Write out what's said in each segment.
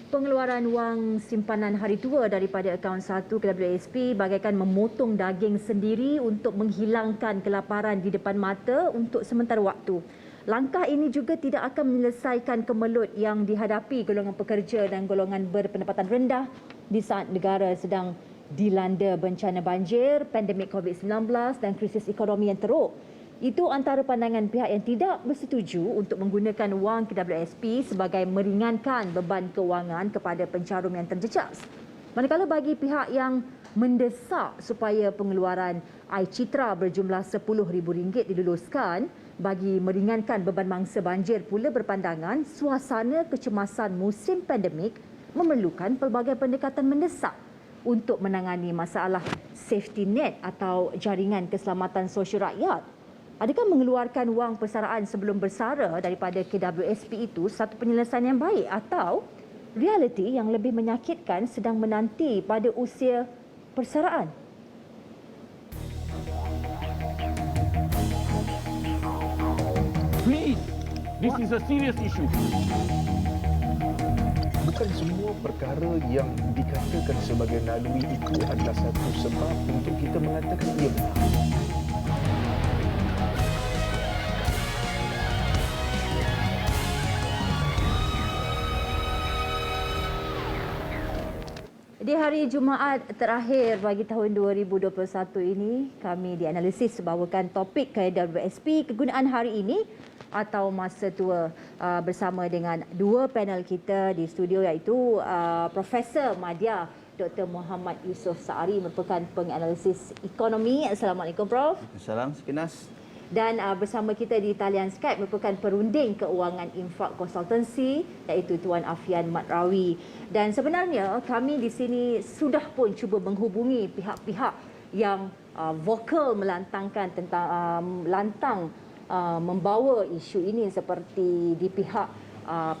Pengeluaran wang simpanan hari tua daripada akaun 1 KWSP bagaikan memotong daging sendiri untuk menghilangkan kelaparan di depan mata untuk sementara waktu. Langkah ini juga tidak akan menyelesaikan kemelut yang dihadapi golongan pekerja dan golongan berpendapatan rendah di saat negara sedang dilanda bencana banjir, pandemik COVID-19 dan krisis ekonomi yang teruk. Itu antara pandangan pihak yang tidak bersetuju untuk menggunakan wang KWSP sebagai meringankan beban kewangan kepada pencarum yang terjejas. Manakala bagi pihak yang mendesak supaya pengeluaran air citra berjumlah RM10,000 diluluskan bagi meringankan beban mangsa banjir pula berpandangan suasana kecemasan musim pandemik memerlukan pelbagai pendekatan mendesak untuk menangani masalah safety net atau jaringan keselamatan sosial rakyat. Adakah mengeluarkan wang persaraan sebelum bersara daripada KWSP itu satu penyelesaian yang baik atau realiti yang lebih menyakitkan sedang menanti pada usia persaraan? Please, this is a serious issue. Bukan semua perkara yang dikatakan sebagai naluri itu adalah satu sebab untuk kita mengatakan ia benar. Di hari Jumaat terakhir bagi tahun 2021 ini, kami dianalisis bawakan topik KWSP kegunaan hari ini atau masa tua bersama dengan dua panel kita di studio iaitu Profesor Madya Dr. Muhammad Yusof Saari merupakan penganalisis ekonomi. Assalamualaikum Prof. Assalamualaikum Sekinas. Dan bersama kita di talian Skype merupakan perunding keuangan infak konsultansi iaitu Tuan Afian Matrawi. Dan sebenarnya kami di sini sudah pun cuba menghubungi pihak-pihak yang vokal melantangkan tentang membawa isu ini seperti di pihak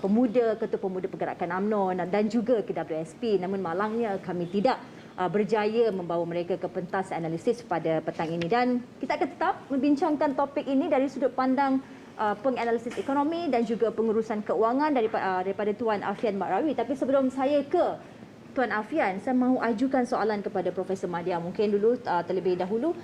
pemuda, Ketua Pemuda Pergerakan UMNO dan juga KWSP. Namun malangnya kami tidak berjaya membawa mereka ke pentas analisis pada petang ini, dan kita akan tetap membincangkan topik ini dari sudut pandang penganalisis ekonomi dan juga pengurusan keuangan daripada Tuan Afian Matrawi. Tapi sebelum saya ke Tuan Afian, saya mahu ajukan soalan kepada Profesor Madya. Mungkin dulu terlebih dahulu,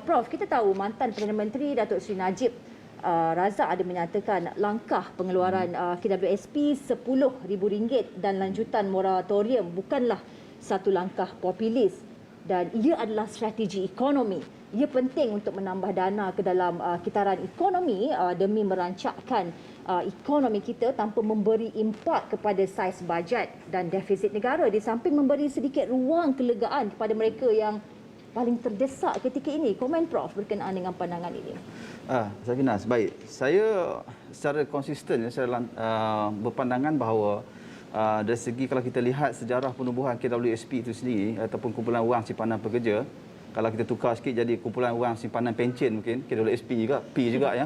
Prof, kita tahu mantan Perdana Menteri Datuk Seri Najib Razak ada menyatakan langkah pengeluaran KWSP RM10,000 dan lanjutan moratorium bukanlah satu langkah populis dan ia adalah strategi ekonomi. Ia penting untuk menambah dana ke dalam kitaran ekonomi demi merancakkan ekonomi kita tanpa memberi impak kepada saiz bajet dan defisit negara, di samping memberi sedikit ruang kelegaan kepada mereka yang paling terdesak ketika ini. Komen Prof berkenaan dengan pandangan ini. Sakinas, baik. Saya secara konsisten saya berpandangan bahawa dari segi kalau kita lihat sejarah penubuhan KWSP itu sendiri ataupun kumpulan wang simpanan pekerja, kalau kita tukar sikit jadi kumpulan wang simpanan pencen mungkin KWSP juga, P juga ya.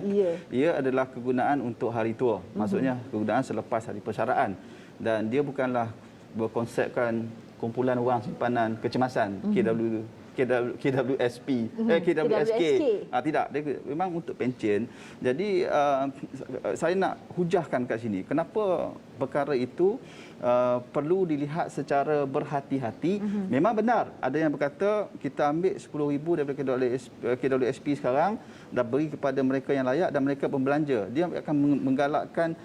Ia adalah kegunaan untuk hari tua. Maksudnya kegunaan selepas hari persaraan, dan dia bukanlah berkonsepkan kumpulan wang simpanan kecemasan KWSP, KWSK. Tidak, dia memang untuk pencen. Jadi saya nak hujahkan kat sini kenapa perkara itu perlu dilihat secara berhati-hati. Memang benar ada yang berkata kita ambil RM10,000 daripada KWSP sekarang dan beri kepada mereka yang layak dan mereka berbelanja. Dia akan menggalakkan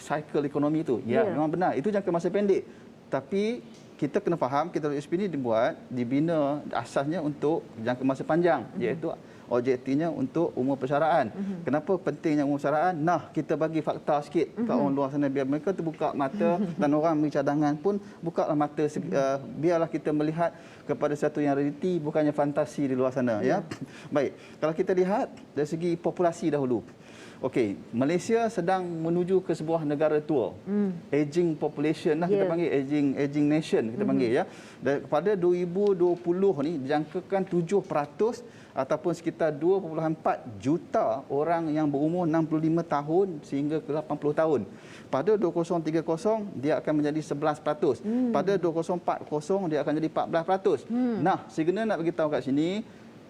cycle ekonomi itu. Ya, memang benar. Itu jangka masa pendek. Tapi kita kena faham KWSP ini dibina asasnya untuk jangka masa panjang, iaitu objektifnya untuk umur persaraan. Kenapa pentingnya umur persaraan? Nah, kita bagi fakta sikit kat orang luar sana biar mereka terbuka mata dan orang beri cadangan pun bukalah mata, biarlah kita melihat kepada satu yang realiti, bukannya fantasi di luar sana ya. Baik, kalau kita lihat dari segi populasi dahulu. Okey, Malaysia sedang menuju ke sebuah negara tua. Aging population lah kita panggil, aging nation kita panggil ya. Dan pada 2020 ni dijangkakan 7% ataupun sekitar 2.4 juta orang yang berumur 65 tahun sehingga ke 80 tahun. Pada 2030 dia akan menjadi 11%. Pada 2040 dia akan jadi 14%. Nah, Sigana nak bagi tahu kat sini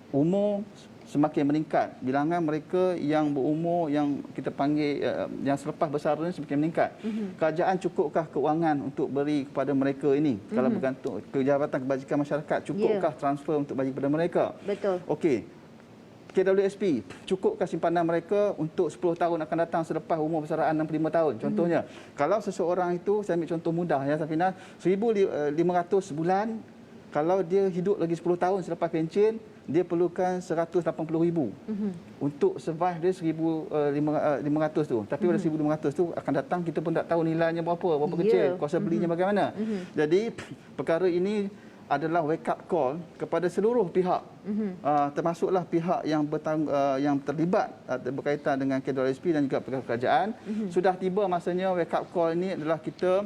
umur semakin meningkat. Bilangan mereka yang berumur yang kita panggil yang selepas bersara ni semakin meningkat. Kerajaan cukupkah kewangan untuk beri kepada mereka ini? Kalau bergantung Jabatan Kebajikan Masyarakat cukupkah transfer untuk bagi kepada mereka? Betul. Okey. KWSP, cukupkah simpanan mereka untuk 10 tahun akan datang selepas umur bersaraan 65 tahun? Contohnya, kalau seseorang itu, saya ambil contoh mudah ya Safina, 1,500 sebulan, kalau dia hidup lagi 10 tahun selepas pencen, dia perlukan 180,000 untuk survive dia 1,500 tu. Tapi pada 1,500 tu akan datang, kita pun tak tahu nilainya berapa kecil, kuasa belinya bagaimana. Jadi perkara ini adalah wake up call kepada seluruh pihak, termasuklah pihak yang yang terlibat berkaitan dengan KWSP dan juga pihak kerajaan. Sudah tiba masanya wake up call ini adalah kita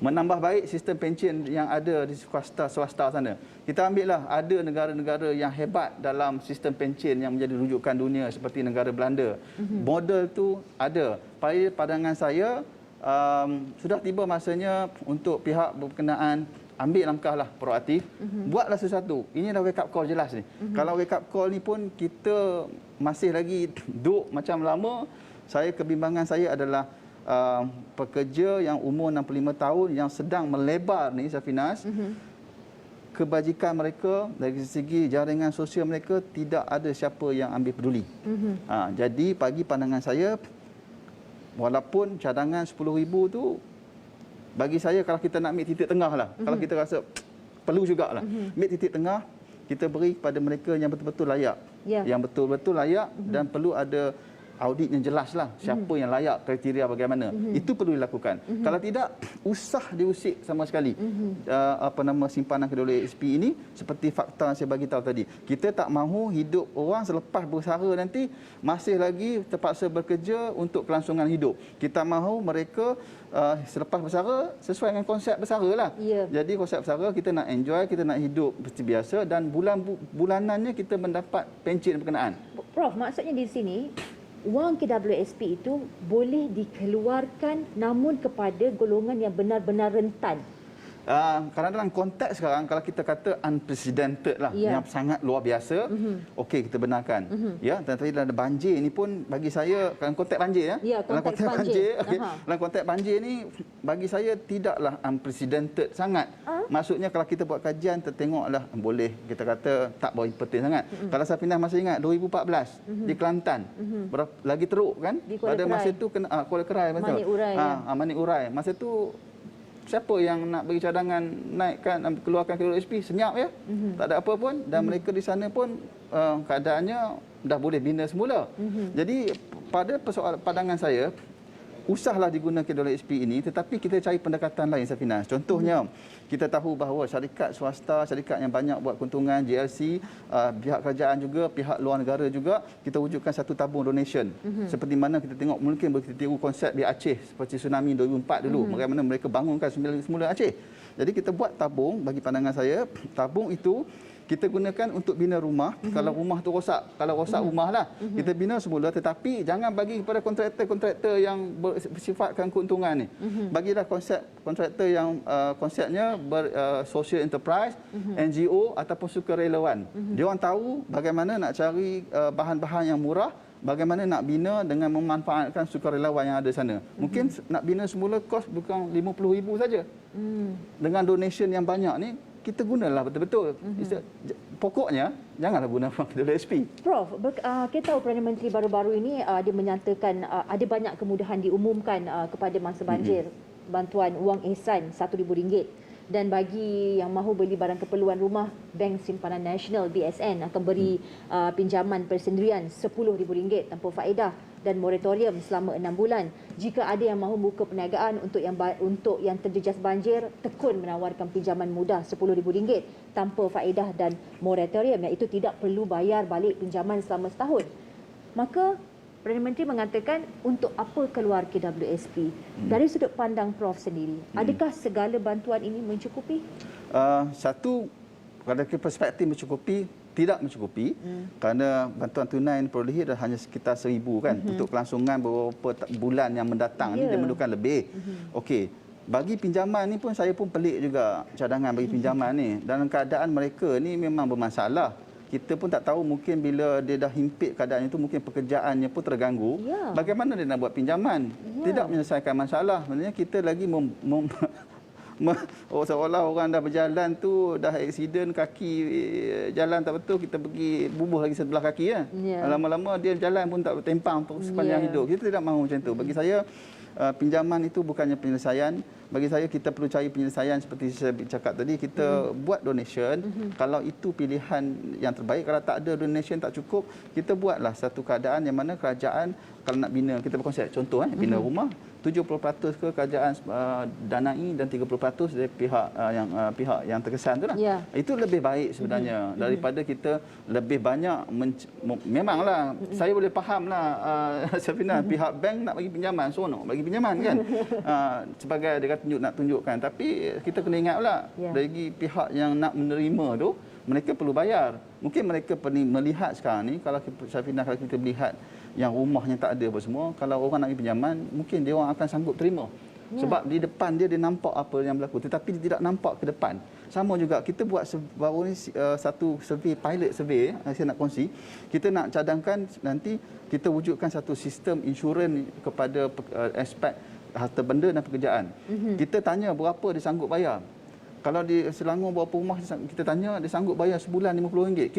menambah baik sistem pencen yang ada di swasta sana. Kita ambillah ada negara-negara yang hebat dalam sistem pencen yang menjadi rujukan dunia seperti negara Belanda. Model tu ada. Pada pandangan saya sudah tiba masanya untuk pihak berkenaan ambil langkahlah proaktif, buatlah sesuatu. Ini dah wake up call jelas ni. Kalau wake up call ni pun kita masih lagi duduk macam lama, kebimbangan saya adalah pekerja yang umur 65 tahun yang sedang melebar ni Safinas, kebajikan mereka dari segi jaringan sosial mereka tidak ada siapa yang ambil peduli. Jadi bagi pandangan saya, walaupun cadangan 10,000 tu, bagi saya kalau kita nak ambil titik tengah lah, kalau kita rasa perlu jugalah, ambil titik tengah, kita beri kepada mereka yang betul-betul layak. Yang betul-betul layak dan perlu ada audit yang jelas lah, siapa yang layak, kriteria bagaimana. Itu perlu dilakukan. Kalau tidak, usah diusik sama sekali simpanan KWSP ini, seperti fakta yang saya bagi tahu tadi. Kita tak mahu hidup orang selepas bersara nanti masih lagi terpaksa bekerja untuk kelangsungan hidup. Kita mahu mereka selepas bersara sesuai dengan konsep bersara lah. Jadi konsep bersara kita nak enjoy, kita nak hidup seperti biasa dan bulanannya kita mendapat pencen berkenaan. Prof, maksudnya di sini wang KWSP itu boleh dikeluarkan namun kepada golongan yang benar-benar rentan. Kerana dalam konteks sekarang, kalau kita kata unprecedented lah, yang sangat luar biasa, okey, kita benarkan. Tetapi dalam banjir ni pun bagi saya, dalam konteks banjir dalam konteks banjir, dalam konteks banjir ni bagi saya tidaklah unprecedented sangat. Maksudnya kalau kita buat kajian, tengoklah boleh kita kata tak berapa penting sangat. Kalau Safinah masih ingat 2014 di Kelantan, lagi teruk kan? Pada masa itu kena Kuala Kerai, Manik Urai. Manik Urai. Masa tu siapa yang nak bagi cadangan naikkan, keluarkan KWSP, senyap ya. Tak ada apa pun, dan mereka di sana pun keadaannya dah boleh bina semula. Jadi pada pandangan saya, usahlah digunakan KWSP ini, tetapi kita cari pendekatan lain Safinas. Contohnya, kita tahu bahawa syarikat swasta, syarikat yang banyak buat keuntungan, JLC, pihak kerajaan juga, pihak luar negara juga, kita wujudkan satu tabung donation. Seperti mana kita tengok, mungkin boleh kita tiru konsep di Aceh seperti tsunami 2004 dulu, bagaimana mereka bangunkan semula Aceh. Jadi kita buat tabung, bagi pandangan saya, tabung itu kita gunakan untuk bina rumah. Kalau rumah tu rosak, kalau rosak rumah lah, kita bina semula, tetapi jangan bagi kepada kontraktor-kontraktor yang bersifatkan keuntungan ni. Bagilah kontraktor yang konsepnya social enterprise, NGO ataupun sukarelawan. Dia orang tahu bagaimana nak cari bahan-bahan yang murah, bagaimana nak bina dengan memanfaatkan sukarelawan yang ada sana. Mungkin nak bina semula kos bukan 50,000 saja. Dengan donation yang banyak ni, kita gunalah betul-betul. Pokoknya, janganlah guna wang KWSP. Prof, kita tahu Perdana Menteri baru-baru ini dia menyatakan ada banyak kemudahan diumumkan kepada mangsa banjir. Bantuan wang ihsan RM1,000. Dan bagi yang mahu beli barang keperluan rumah, Bank Simpanan Nasional BSN akan beri pinjaman persendirian RM10,000 tanpa faedah dan moratorium selama 6 bulan. Jika ada yang mahu buka perniagaan untuk yang terjejas banjir, Tekun menawarkan pinjaman mudah RM10,000 tanpa faedah dan moratorium, iaitu tidak perlu bayar balik pinjaman selama setahun. Maka Perdana Menteri mengatakan untuk apa keluar KWSP? Dari sudut pandang Prof sendiri, adakah segala bantuan ini mencukupi? Satu, pada perspektif mencukupi, tidak mencukupi, kerana bantuan tunai yang perolehi dah hanya sekitar 1,000 kan. Untuk kelangsungan beberapa bulan yang mendatang ni dia memerlukan lebih. Okey, bagi pinjaman ni pun saya pun pelik juga cadangan bagi pinjaman ni. Dalam keadaan mereka ni memang bermasalah. kita pun tak tahu, mungkin bila dia dah himpit keadaan itu, mungkin pekerjaannya pun terganggu. Ya. Bagaimana dia nak buat pinjaman? Tidak menyelesaikan masalah. Maksudnya kita lagi seolah orang dah berjalan tu, dah aksiden kaki jalan tak betul, kita pergi bubuh lagi sebelah kaki ya. Lama-lama dia jalan pun tak bertempang sepanjang hidup. Kita tidak mahu macam tu. Bagi saya pinjaman itu bukannya penyelesaian. Bagi saya kita perlu cari penyelesaian seperti saya cakap tadi, kita buat donation. Kalau itu pilihan yang terbaik, kalau tak ada donation tak cukup, kita buatlah satu keadaan yang mana kerajaan kalau nak bina, kita berkonsep contoh bina rumah, 70% ke kerajaan danai dan 30% dari pihak yang terkesan tu lah. Itu lebih baik sebenarnya daripada kita lebih banyak memanglah saya boleh fahamlah Safina, pihak bank nak bagi pinjaman, seronok bagi pinjaman kan. Sebagai dia kata nak tunjukkan, tapi kita kena ingat pula dari pihak yang nak menerima tu, mereka perlu bayar. Mungkin mereka perlu melihat sekarang ni, kalau Safina, kalau kita melihat yang rumahnya tak ada apa semua, kalau orang nak pergi pinjaman, mungkin dia orang akan sanggup terima. Sebab di depan dia nampak apa yang berlaku, tetapi dia tidak nampak ke depan. Sama juga kita buat baru ni satu survey, pilot survey saya nak kongsi. Kita nak cadangkan nanti kita wujudkan satu sistem insurans kepada aspek harta benda dan pekerjaan. Kita tanya berapa dia sanggup bayar. Kalau di Selangor berapa rumah kita tanya, dia sanggup bayar sebulan RM50.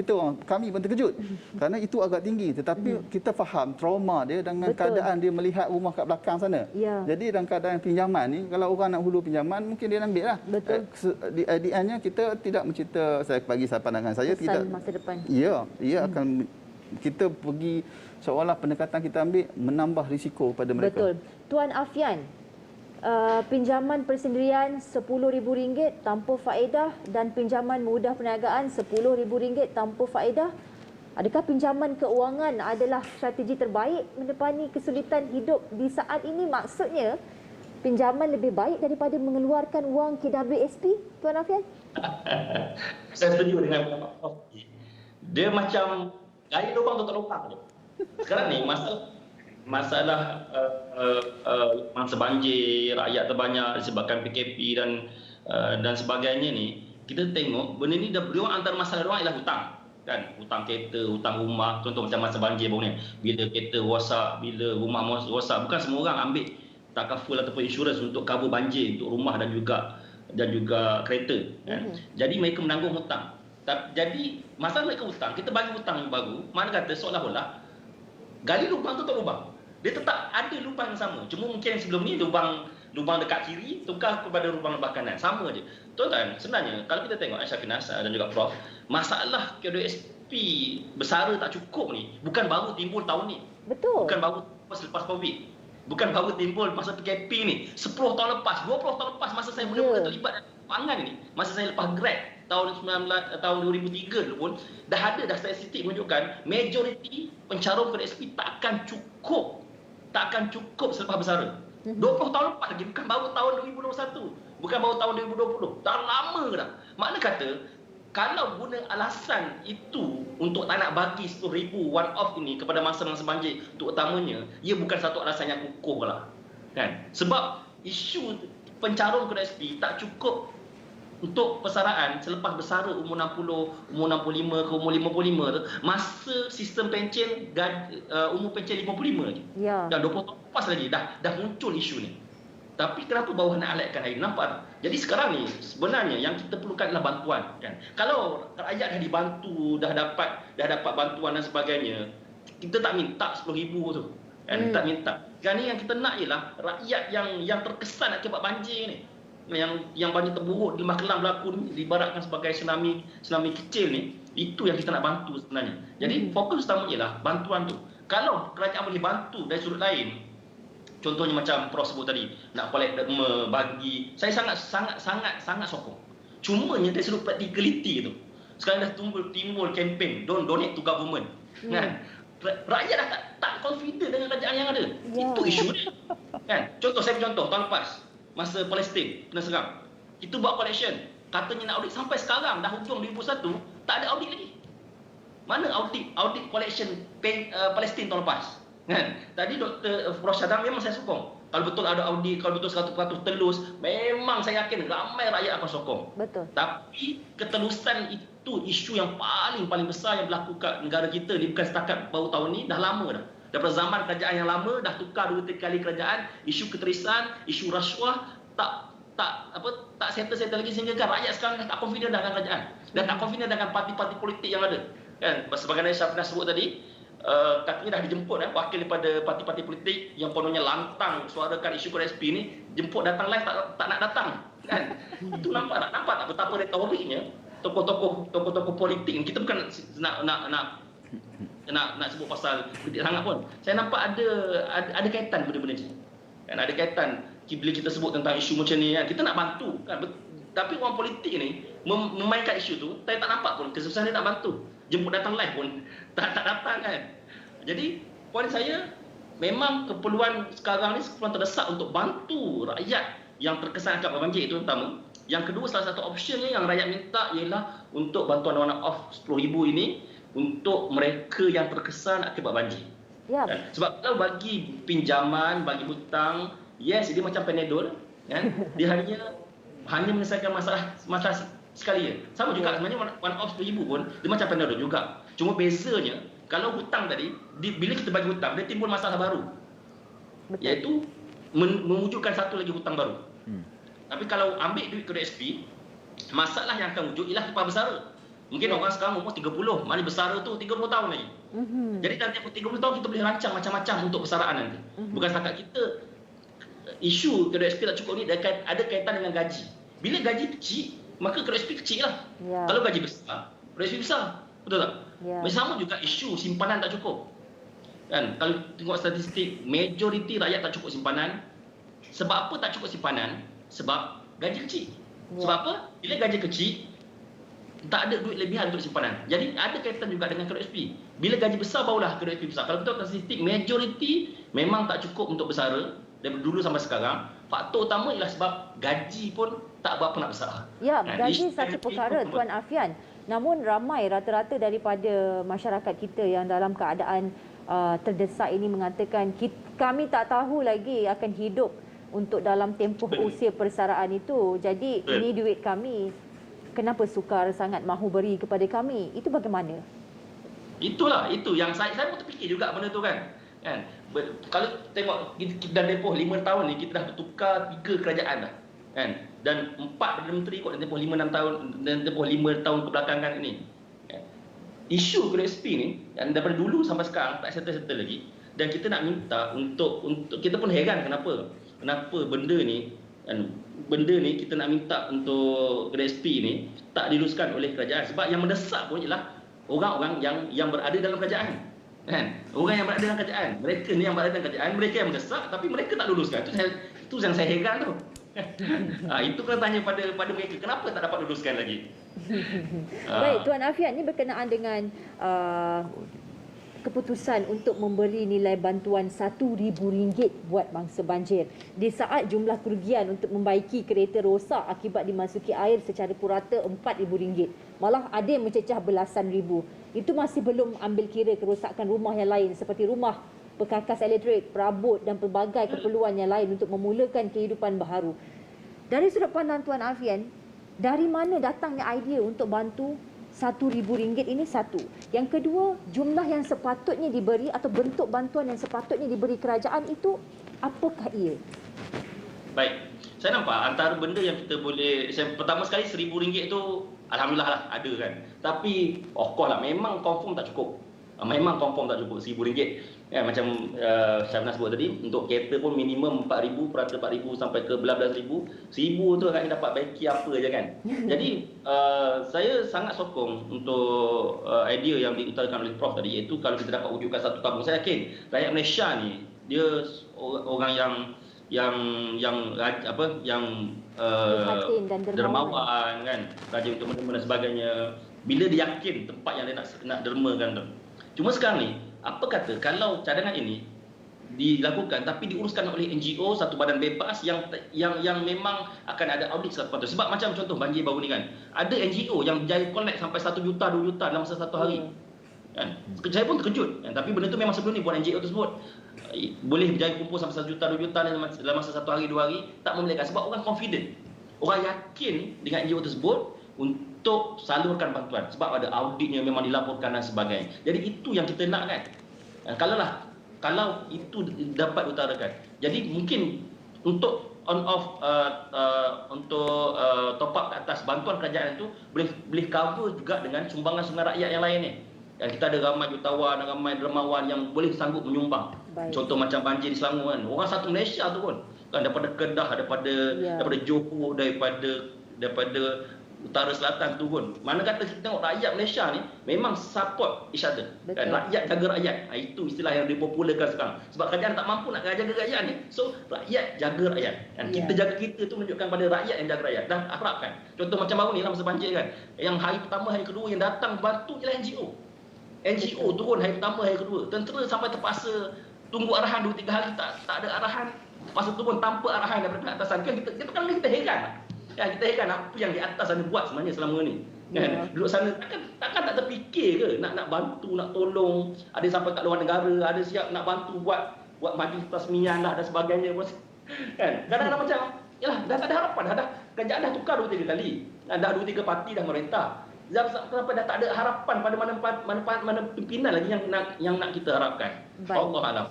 Kami pun terkejut. Kerana itu agak tinggi, tetapi kita faham trauma dia dengan keadaan dia melihat rumah kat belakang sana. Jadi dalam keadaan pinjaman ni, kalau orang nak hulu pinjaman, mungkin dia ambil lah. Di endnya kita tidak mencipta, saya bagi pandangan saya, kesan tidak masa depan. Ia akan kita pergi seolah pendekatan kita ambil menambah risiko pada mereka. Betul. Tuan Afian, pinjaman persendirian RM10,000 tanpa faedah dan pinjaman mudah perniagaan RM10,000 tanpa faedah. Adakah pinjaman keuangan adalah strategi terbaik mendepani kesulitan hidup di saat ini? Maksudnya, pinjaman lebih baik daripada mengeluarkan wang KWSP, Tuan Afian? Saya setuju dengan Prof. Dia macam gaya lubang tutup lubang je. Sekarang ni masalah mangsa banjir, rakyat terbanyak disebabkan PKP dan sebagainya ni, kita tengok benda ni dia orang antara masalah dia ialah hutang. Kan, hutang kereta, hutang rumah. Contoh macam masa banjir baru ni, bila kereta rosak, bila rumah rosak, bukan semua orang ambil takaful ataupun insurans untuk cover banjir untuk rumah dan juga kereta kan. Jadi mereka menanggung hutang. Jadi masalah mereka hutang, kita bagi hutang yang baru, mana kata seolah-olah gali lubang tutup lubang. Dia tetap ada lubang yang sama. Cuma mungkin sebelum ni lubang dekat kiri tukar kepada lubang kanan. Sama je. Tuan-tuan, sebenarnya kalau kita tengok Syafiqah dan juga Prof, masalah KWSP bersara tak cukup ni bukan baru timbul tahun ni. Betul. Bukan baru selepas Covid. Bukan baru timbul masa PKP ni. 10 tahun lepas, 20 tahun lepas masa saya mula-mula terlibat dalam pangan ni. Masa saya lepas grad tahun 2003 dulu pun dah ada statistik menunjukkan majoriti pencarum KWSP takkan cukup selepas bersara. 20 tahun lepas lagi, bukan baru tahun 2021, bukan baru tahun 2020. Dah lama dah. Makna kata kalau guna alasan itu untuk tak nak bagi 10,000 one off ini kepada masa-masa banjir terutamanya, ia bukan satu alasan yang kukuh lah. Kan? Sebab isu pencarum KWSP tak cukup untuk persaraan selepas bersara umur 60, umur 65 ke umur 55 tu, masa sistem pencen umur pencen 55 lagi. Dan 20 tahun lepas lagi dah muncul isu ni. Tapi kenapa bawah nak alatkan hari? Nampak tak? Jadi sekarang ni sebenarnya yang kita perlukan adalah bantuan kan. Kalau rakyat dah dibantu, dah dapat bantuan dan sebagainya, kita tak minta 10,000 tu. Kan? Tak minta. Sekarang ni yang kita nak ialah rakyat yang terkesan akibat banjir ni. Yang banjir terburuk di Lemah Kelang berlaku ni, diibaratkan sebagai tsunami kecil ni, itu yang kita nak bantu sebenarnya. Jadi fokus utama ialah bantuan tu. Kalau kerajaan boleh bantu dari sudut lain, contohnya macam Prof sebut tadi, nak collect derma, bagi, saya sangat sokong. Cumanya dari sudut practicality tu, sekarang dah timbul campaign don't donate to government. Kan? Rakyat dah tak confident dengan kerajaan yang ada. Itu isu dia. Kan? Saya contoh tahun lepas masa Palestin kena serang, kita buat collection, katanya nak audit, sampai sekarang dah hujung 2021 tak ada audit lagi. Mana audit collection Palestin tahun lepas kan? Tadi Dr. Prof Syadam memang saya sokong, Kalau betul ada audit, kalau betul 100% telus, memang saya yakin ramai rakyat akan sokong. Betul. Tapi ketelusan itu isu yang paling besar yang berlaku kat negara kita ni, bukan setakat baru tahun ni, dah lama dah. Daripada zaman kerajaan yang lama dah tukar 2-3 kali kerajaan, isu keterisan, isu rasuah tak settle lagi, sehingga kan rakyat sekarang dah tak confident dengan kerajaan. Dan tak confident dengan parti-parti politik yang ada. Kan sebagaimana saya pernah sebut tadi, katanya dah dijemput wakil daripada parti-parti politik yang kononnya lantang suarakan isu KSP ni, jemput datang live tak nak datang kan. Itu nampak tak betapa retoriknya tokoh-tokoh politik ni. Kita bukan nak sebut pasal politik sangat pun. Saya nampak ada kaitan benda-benda ni. Kan ada kaitan bila kita sebut tentang isu macam ni kan. Kita nak bantu kan. Tapi orang politik ni memainkan isu tu, saya tak nampak pun kesusahan dia nak bantu. Jemput datang live pun tak datang kan. Jadi poin saya, memang keperluan sekarang ni keperluan terdesak untuk bantu rakyat yang terkesan akibat banjir, itu pertama. Yang kedua, salah satu option yang rakyat minta ialah untuk bantuan one-off 10,000 ini untuk mereka yang terkesan akibat banjir. Ya. Sebab kalau bagi pinjaman, bagi hutang, yes, dia macam Panadol kan. Dia hanya menyelesaikan masalah sekali je. Sama juga sebenarnya one-off 10,000 pun dia macam Panadol juga. Cuma bezanya kalau hutang tadi, bila kita bagi hutang, dia timbul masalah baru. Betul. Iaitu mewujudkan satu lagi hutang baru. Tapi kalau ambil duit KSP, masalah yang akan wujud ialah kepala bersara. Mungkin orang sekarang umur 30, mana bersara tu 30 tahun lagi. Jadi dalam 30 tahun kita boleh rancang macam-macam untuk persaraan nanti. Bukan setakat kita, isu KSP tak cukup ni ada kaitan dengan gaji. Bila gaji kecil, maka KSP kecil lah. Ya. Kalau gaji besar, KSP besar. Betul tak? Ya. Sama juga isu simpanan tak cukup. Kan? Kalau tengok statistik, majoriti rakyat tak cukup simpanan. Sebab apa tak cukup simpanan? Sebab gaji kecil. Ya. Sebab apa? Bila gaji kecil, tak ada duit lebihan untuk simpanan. Jadi ada kaitan juga dengan KSP. Bila gaji besar, barulah KSP besar. Kalau kita tengok statistik, majoriti memang tak cukup untuk bersara. Dari dulu sampai sekarang, faktor utama ialah sebab gaji pun tak berapa nak besar. Ya, gaji satu perkara, Tuan Afian. Namun ramai rata-rata daripada masyarakat kita yang dalam keadaan terdesak ini mengatakan, kami tak tahu lagi akan hidup untuk dalam tempoh usia persaraan itu. Jadi ini duit kami, kenapa sukar sangat mahu beri kepada kami? Itu bagaimana? Itulah, itu yang saya pun terfikir juga benda tu kan. Kalau tengok dalam tempoh 5 tahun ni, kita dah bertukar 3 kerajaan dah. Kan? Dan 4 Perdana Menteri kot dalam tempoh 5-6 tahun, dalam tempoh 5 tahun kebelakangan ini. Isu KSP ni daripada dulu sampai sekarang tak settle lagi, dan kita nak minta untuk kita pun heran kenapa benda ni kita nak minta untuk KSP ni tak diluluskan oleh kerajaan. Sebab yang mendesak pun ialah orang-orang yang berada dalam kerajaan. Kan? Orang yang berada dalam kerajaan, mereka ni yang berada dalam kerajaan, mereka yang mendesak tapi mereka tak luluskan. Itu yang saya heran tu. Itu kena tanya pada mereka, kenapa tak dapat luluskan lagi. Baik, Tuan Afian, ini berkenaan dengan keputusan untuk memberi nilai bantuan RM1,000 buat mangsa banjir di saat jumlah kerugian untuk membaiki kereta rosak akibat dimasuki air secara purata RM4,000. Malah ada yang mencecah belasan ribu. Itu masih belum ambil kira kerosakan rumah yang lain seperti rumah, perkakas elektrik, perabot dan pelbagai keperluan yang lain untuk memulakan kehidupan baharu. Dari sudut pandang Tuan Afian, dari mana datangnya idea untuk bantu RM1,000 ini? Satu. Yang kedua, jumlah yang sepatutnya diberi atau bentuk bantuan yang sepatutnya diberi kerajaan itu apakah ia? Baik, saya nampak antara benda yang kita boleh, pertama sekali RM1,000 itu alhamdulillah lah ada kan. Tapi of course lah, memang confirm tak cukup. Memang confirm tak cukup RM1,000. Macam saya pernah sebut tadi, untuk kereta pun minimum RM4,000, perata RM4,000 sampai ke belas ribu. RM1,000 tu agaknya dapat baiki apa je kan. Jadi saya sangat sokong untuk idea yang diutarakan oleh Prof tadi, iaitu kalau kita dapat wujudkan satu tabung. Saya yakin rakyat Malaysia ni, dia orang yang dermawan kan, rajin untuk menerima dan sebagainya. Bila dia yakin tempat yang dia nak dermakan tu. Cuma sekarang ni, apa kata kalau cadangan ini dilakukan tapi diuruskan oleh NGO, satu badan bebas yang memang akan ada audit 100%. Sebab macam contoh banjir baru ni kan, ada NGO yang berjaya collect sampai 1 juta, 2 juta dalam masa satu hari. Kan? Saya pun terkejut kan? Tapi benda tu memang sebelum ni buat NGO tersebut boleh berjaya kumpul sampai 1 juta 2 juta dalam masa 1 hari 2 hari, tak membolehkan sebab orang confident. Orang yakin dengan NGO tersebut untuk salurkan bantuan sebab ada auditnya memang dilaporkan dan sebagainya. Jadi itu yang kita nak kan. Kalau itu dapat diutarakan. Jadi mungkin untuk on off untuk top up ke atas bantuan kerajaan itu boleh cover juga dengan sumbangan rakyat yang lain ni. Dan kita ada ramai jutawan, ramai dermawan yang boleh sanggup menyumbang. Baik. Contoh macam banjir di Selangor kan. Orang satu Malaysia tu pun. Kan daripada Kedah, daripada Johor, daripada utara selatan tu pun. Mana kata kita tengok rakyat Malaysia ni memang support each other. Kan? Rakyat jaga rakyat. Itu istilah yang dipopularkan sekarang. Sebab kerajaan tak mampu nak jaga rakyat ni. So rakyat jaga rakyat. Dan kita jaga kita tu menunjukkan pada rakyat yang jaga rakyat. Dan harapkan. Contoh macam baru ni lah masa banjir kan. Yang hari pertama, hari kedua yang datang bantu ialah NGO. NGO turun hari pertama, hari kedua. Tentera sampai terpaksa tunggu arahan 2-3 hari tak ada arahan. Terpaksa turun tanpa arahan daripada atasan. Kan kita heran. Ya, kita heran apa yang di atas sana buat sebenarnya selama ni. Kan? Duduk sana takkan tak terfikir ke nak bantu, nak tolong. Ada sampai kat luar negara, ada siap nak bantu buat majlis tasmiah lah dan sebagainya. Kan? Kadang-kadang macam yalah, dah tak ada harapan. Kerajaan dah tukar 2-3 kali. Dah 2-3 parti dah merentah. Kenapa dah tak ada harapan pada mana pimpinan lagi yang nak kita harapkan. Allah alam.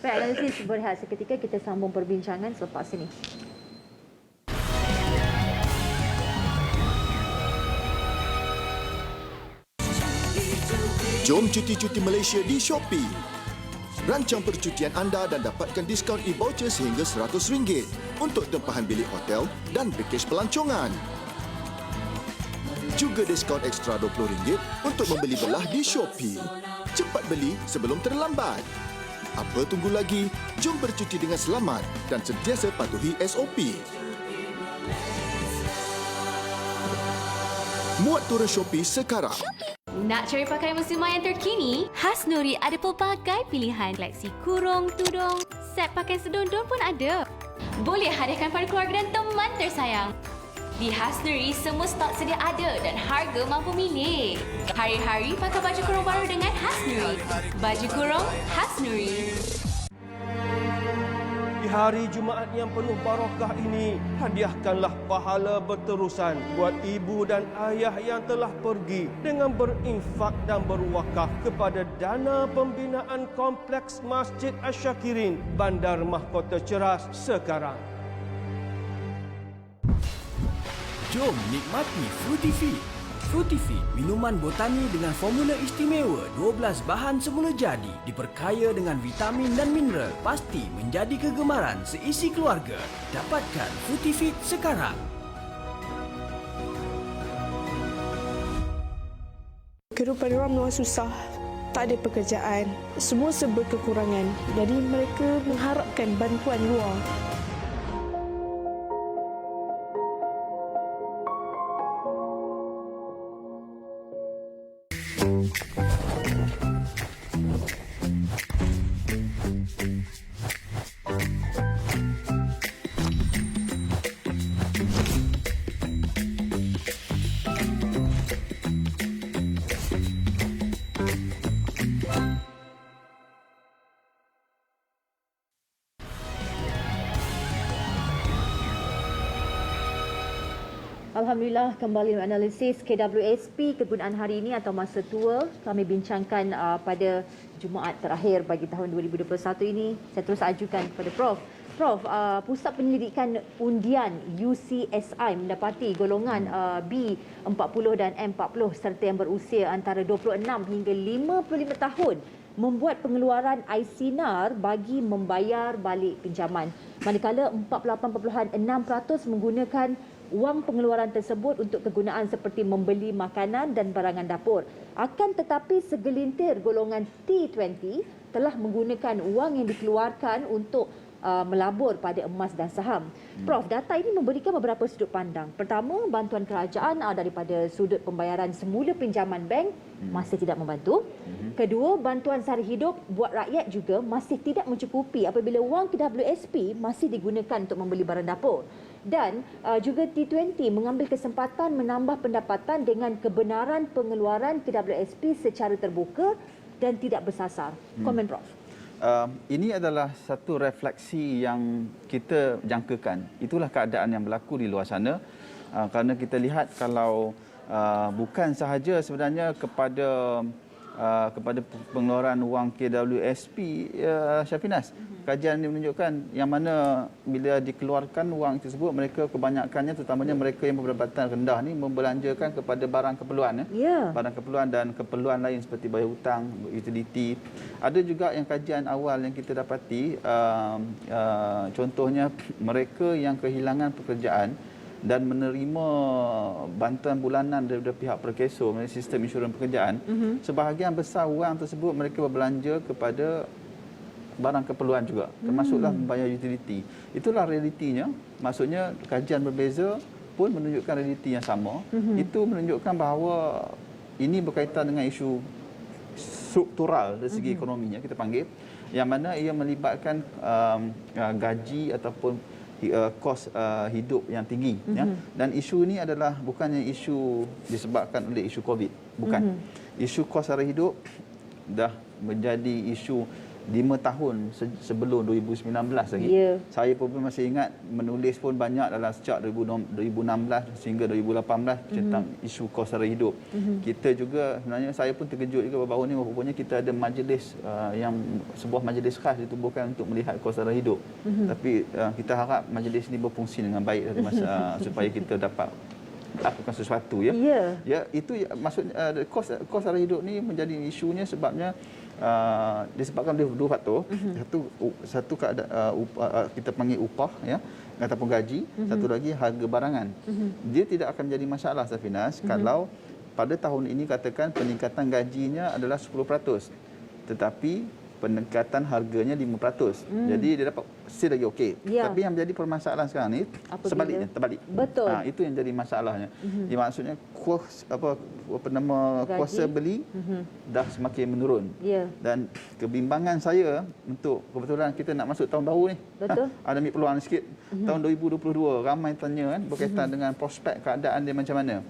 Baik, analisis berehat seketika, kita sambung perbincangan selepas ini. Jom cuti-cuti Malaysia di Shopee. Rancang percutian anda dan dapatkan diskaun e-voucher sehingga RM100 untuk tempahan bilik hotel dan pakej pelancongan. Juga diskaun ekstra RM20 untuk membeli belah di Shopee. Cepat beli sebelum terlambat. Apa tunggu lagi? Jom bercuti dengan selamat dan sentiasa patuhi SOP. Muat turun Shopee sekarang. Nak cari pakaian muslimah yang terkini? Hasnuri ada pelbagai pilihan. Koleksi kurung, tudung, set pakaian sedondon pun ada. Boleh hadiahkan pada keluarga dan teman tersayang. Di Hasnuri, semua stok sedia ada dan harga mampu milik. Hari-hari pakai baju kurung baru dengan Hasnuri. Baju kurung Hasnuri. Di hari Jumaat yang penuh barakah ini, hadiahkanlah pahala berterusan buat ibu dan ayah yang telah pergi dengan berinfak dan berwakaf kepada dana pembinaan Kompleks Masjid Asyakirin, Bandar Mahkota Ceras sekarang. Jom nikmati Fruity. Fruity, minuman botani dengan formula istimewa 12 bahan semula jadi, diperkaya dengan vitamin dan mineral, pasti menjadi kegemaran seisi keluarga. Dapatkan Fruity sekarang. Kehidupan orang memang susah. Tak ada pekerjaan. Semua serba kekurangan. Jadi mereka mengharapkan bantuan luar. Alhamdulillah, kembali menganalisis KWSP kegunaan hari ini atau masa tua. Kami bincangkan pada Jumaat terakhir bagi tahun 2021 ini. Saya terus ajukan kepada Prof. Prof, Pusat Penyelidikan Undian UCSI mendapati golongan B40 dan M40 serta yang berusia antara 26 hingga 55 tahun membuat pengeluaran ICNAR bagi membayar balik pinjaman. Manakala 48.6% menggunakan wang pengeluaran tersebut untuk kegunaan seperti membeli makanan dan barangan dapur. Akan tetapi segelintir golongan T20 telah menggunakan wang yang dikeluarkan untuk melabur pada emas dan saham. Prof, data ini memberikan beberapa sudut pandang. Pertama, bantuan kerajaan daripada sudut pembayaran semula pinjaman bank masih tidak membantu. Kedua, bantuan sara hidup buat rakyat juga masih tidak mencukupi apabila wang KWSP masih digunakan untuk membeli barang dapur. Dan juga T20 mengambil kesempatan menambah pendapatan dengan kebenaran pengeluaran KWSP secara terbuka dan tidak bersasar. Komen Prof. ini adalah satu refleksi yang kita jangkakan. Itulah keadaan yang berlaku di luar sana. Kerana kita lihat kalau bukan sahaja sebenarnya kepada pengeluaran wang KWSP, Syafinas. Kajian ini menunjukkan yang mana bila dikeluarkan wang tersebut, mereka kebanyakannya, terutamanya mereka yang berpendapatan rendah ni, membelanjakan kepada barang keperluan. Barang keperluan dan keperluan lain seperti bayar hutang, utiliti. Ada juga yang kajian awal yang kita dapati, contohnya mereka yang kehilangan pekerjaan dan menerima bantuan bulanan daripada pihak Perkeso, sistem insurans pekerjaan, sebahagian besar wang tersebut mereka berbelanja kepada barang keperluan juga, termasuklah membayar utiliti. Itulah realitinya. Maksudnya kajian berbeza pun menunjukkan realiti yang sama. Itu menunjukkan bahawa ini berkaitan dengan isu struktural dari segi ekonominya, kita panggil, yang mana ia melibatkan gaji ataupun kos hidup yang tinggi. Dan isu ini adalah bukannya isu disebabkan oleh isu COVID. Bukan. Isu kos sara hidup dah menjadi isu 5 tahun sebelum 2019 lagi. Saya pun masih ingat menulis pun banyak dalam sejak 2016 sehingga 2018 tentang isu kos sara hidup. Kita juga sebenarnya, saya pun terkejut juga baru-baru ni, rupanya kita ada majlis sebuah majlis khas ditubuhkan untuk melihat kos sara hidup. Tapi kita harap majlis ini berfungsi dengan baik dari masa supaya kita dapat lakukan sesuatu, ya. Ya, itu maksud kos sara hidup ni menjadi isunya sebabnya disebabkan dua faktor. Satu kita panggil upah, ya, ataupun gaji. Satu lagi harga barangan. Dia tidak akan menjadi masalah, Safinas, kalau pada tahun ini katakan peningkatan gajinya adalah 10%, tetapi peningkatan harganya 5%. Jadi dia dapat still lagi okey. Tapi yang menjadi permasalahan sekarang ni sebaliknya, terbalik. Betul. Itu yang jadi masalahnya. Dia maksudnya kuasa beli dah semakin menurun. Dan kebimbangan saya untuk kebetulan kita nak masuk tahun baru ni. Betul. Ada ambil peluang sikit. Tahun 2022 ramai tanya kan berkaitan dengan prospek keadaan dia macam mana.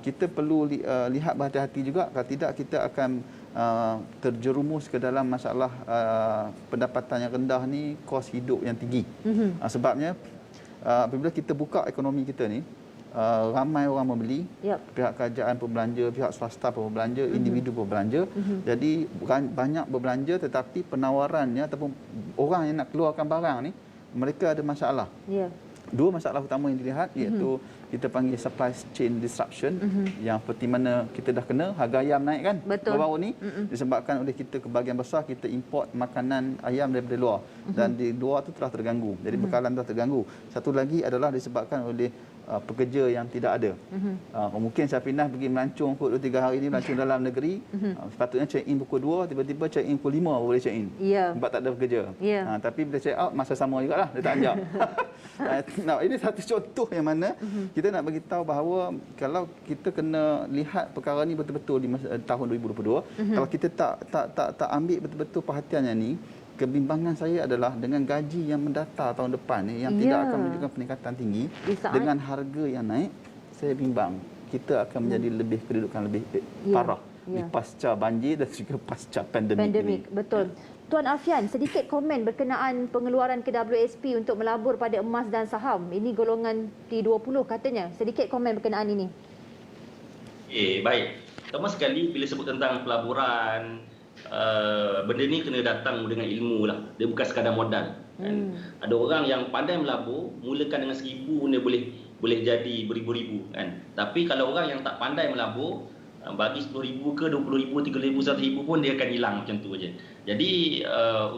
Kita perlu lihat berhati-hati juga, kalau tidak kita akan terjerumus ke dalam masalah pendapatan yang rendah ni, kos hidup yang tinggi. Sebabnya apabila kita buka ekonomi kita ni, ramai orang membeli, pihak kerajaan berbelanja, pihak swasta berbelanja, individu berbelanja. Jadi banyak berbelanja tetapi penawarannya ataupun orang yang nak keluarkan barang ni, mereka ada masalah. Dua masalah utama yang dilihat, iaitu kita panggil supply chain disruption, yang seperti mana kita dah kena harga ayam naik kan baru-baru ni, disebabkan oleh kita kebahagian besar kita import makanan ayam daripada luar, dan di luar tu telah terganggu, jadi bekalan telah terganggu. Satu lagi adalah disebabkan oleh pekerja yang tidak ada. Mungkin Syafinah pergi melancong kot 2-3 hari ni, melancong dalam negeri, sepatutnya check in pukul 2, tiba-tiba check in pukul 5 boleh check in. Sebab tak ada pekerja. Tapi bila check out masa sama jugalah, dia tak anjak. Ini satu contoh yang mana kita nak bagi tahu bahawa kalau kita kena lihat perkara ni betul-betul di tahun 2022, kalau kita tak ambil betul-betul perhatiannya ni, kebimbangan saya adalah dengan gaji yang mendata tahun depan ni yang tidak akan menunjukkan peningkatan tinggi dengan harga yang naik, saya bimbang kita akan menjadi lebih kedudukan lebih parah di pasca banjir dan juga pasca pandemik ini. Betul. Tuan Afian, sedikit komen berkenaan pengeluaran KWSP untuk melabur pada emas dan saham. Ini golongan T20 katanya. Sedikit komen berkenaan ini. Baik. Pertama sekali bila sebut tentang pelaburan, benda ni kena datang dengan ilmu lah. Dia bukan sekadar modal. Kan? Ada orang yang pandai melabur, mulakan dengan 1,000 dia boleh jadi beribu-ribu. Kan? Tapi kalau orang yang tak pandai melabur, bagi 10,000 ke 20,000, 30,000, 100,000 pun dia akan hilang macam tu aja. Jadi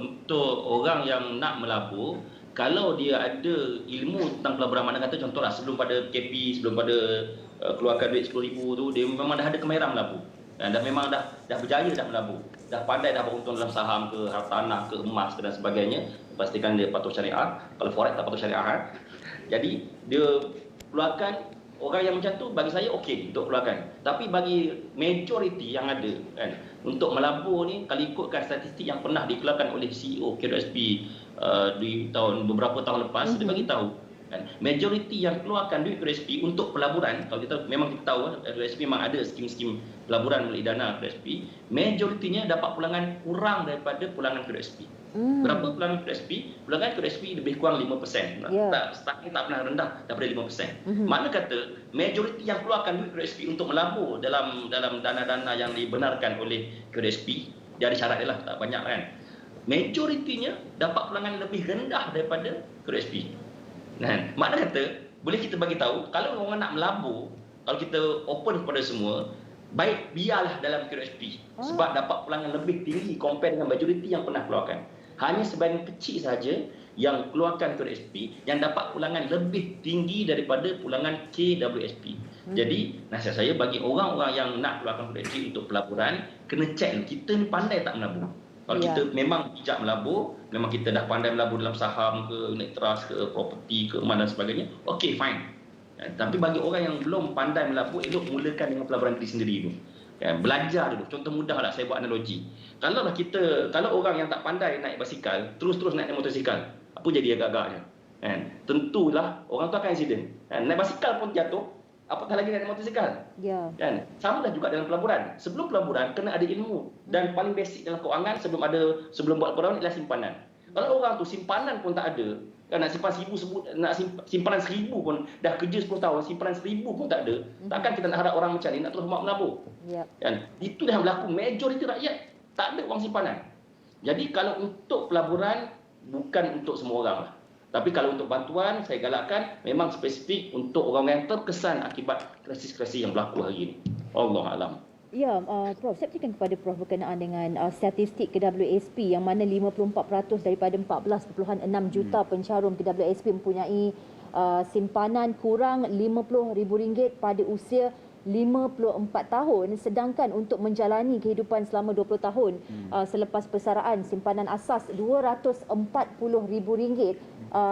untuk orang yang nak melabur, kalau dia ada ilmu tentang pelaburan, mana kata contohlah sebelum pada KP, sebelum pada keluarkan duit 10,000 tu, dia memang dah ada kemahiran melabur. Dan memang dah berjaya dah melabur. Dah pandai dah beruntung dalam saham ke, hartanah ke, emas ke dan sebagainya. Pastikan dia patuh syariah. Kalau forex tak patuh syariah. Jadi dia keluarkan. Orang yang macam tu bagi saya okey untuk keluarkan. Tapi bagi majoriti yang ada kan, untuk melabur ni, kalau ikutkan statistik yang pernah dikeluarkan oleh CEO KWSP di beberapa tahun lepas, dia bagi tahu Kan? Majoriti yang keluarkan duit QSP untuk pelaburan, kalau kita tahu QSP memang ada skim-skim pelaburan melalui dana QSP, majoritinya dapat pulangan kurang daripada pulangan QSP. Berapa pulangan QSP? Pulangan QSP lebih kurang 5%. Tak pernah rendah daripada 5%. Mana kata majoriti yang keluarkan duit QSP untuk melabur dalam dana-dana yang dibenarkan oleh QSP, dia ada syarat dia lah, tak banyak kan. Majoritinya dapat pulangan lebih rendah daripada QSP. Kan? Makna kata, boleh kita bagi tahu, kalau orang nak melabur, kalau kita open kepada semua, baik biarlah dalam QSP. Sebab dapat pulangan lebih tinggi compare dengan majoriti yang pernah keluarkan. Hanya sebahagian kecil saja yang keluarkan QSP yang dapat pulangan lebih tinggi daripada pulangan KWSP. Jadi, nasihat saya bagi orang-orang yang nak keluarkan QSP untuk pelaburan, kena check kita ni pandai tak melabur. Kalau kita memang bijak melabur, memang kita dah pandai melabur dalam saham ke, unit trust ke, property ke, mana dan sebagainya, okey, fine. Tapi bagi orang yang belum pandai melabur, elok mulakan dengan pelaburan diri sendiri dulu. Belajar dulu. Contoh mudah lah, saya buat analogi. Kalau orang yang tak pandai naik basikal, terus-terus naik motosikal, apa jadi agak-agaknya? Tentulah orang tu akan insiden. Naik basikal pun jatuh, apatah lagi naik motosikal. Kan? Sama lah juga dalam pelaburan. Sebelum pelaburan kena ada ilmu, dan paling basic dalam keuangan sebelum buat pelaburan ialah simpanan. Kalau orang tu simpanan pun tak ada, kan, nak simpan simpanan 1,000 pun dah kerja 10 tahun, simpanan 1,000 pun tak ada. Takkan kita nak harap orang macam ni nak terus melabur. Kan? Itu dah berlaku, majoriti rakyat tak ada wang simpanan. Jadi kalau untuk pelaburan bukan untuk semua orang lah. Tapi kalau untuk bantuan, saya galakkan memang spesifik untuk orang yang terkesan akibat krisis-krisis yang berlaku hari ini. Allahuakbar. Ya, Prof, saya berikan kepada Prof berkenaan dengan statistik KWSP yang mana 54% daripada 14.6 juta pencarum KWSP mempunyai simpanan kurang RM50,000 pada usia 54 tahun, sedangkan untuk menjalani kehidupan selama 20 tahun selepas persaraan, simpanan asas RM240,000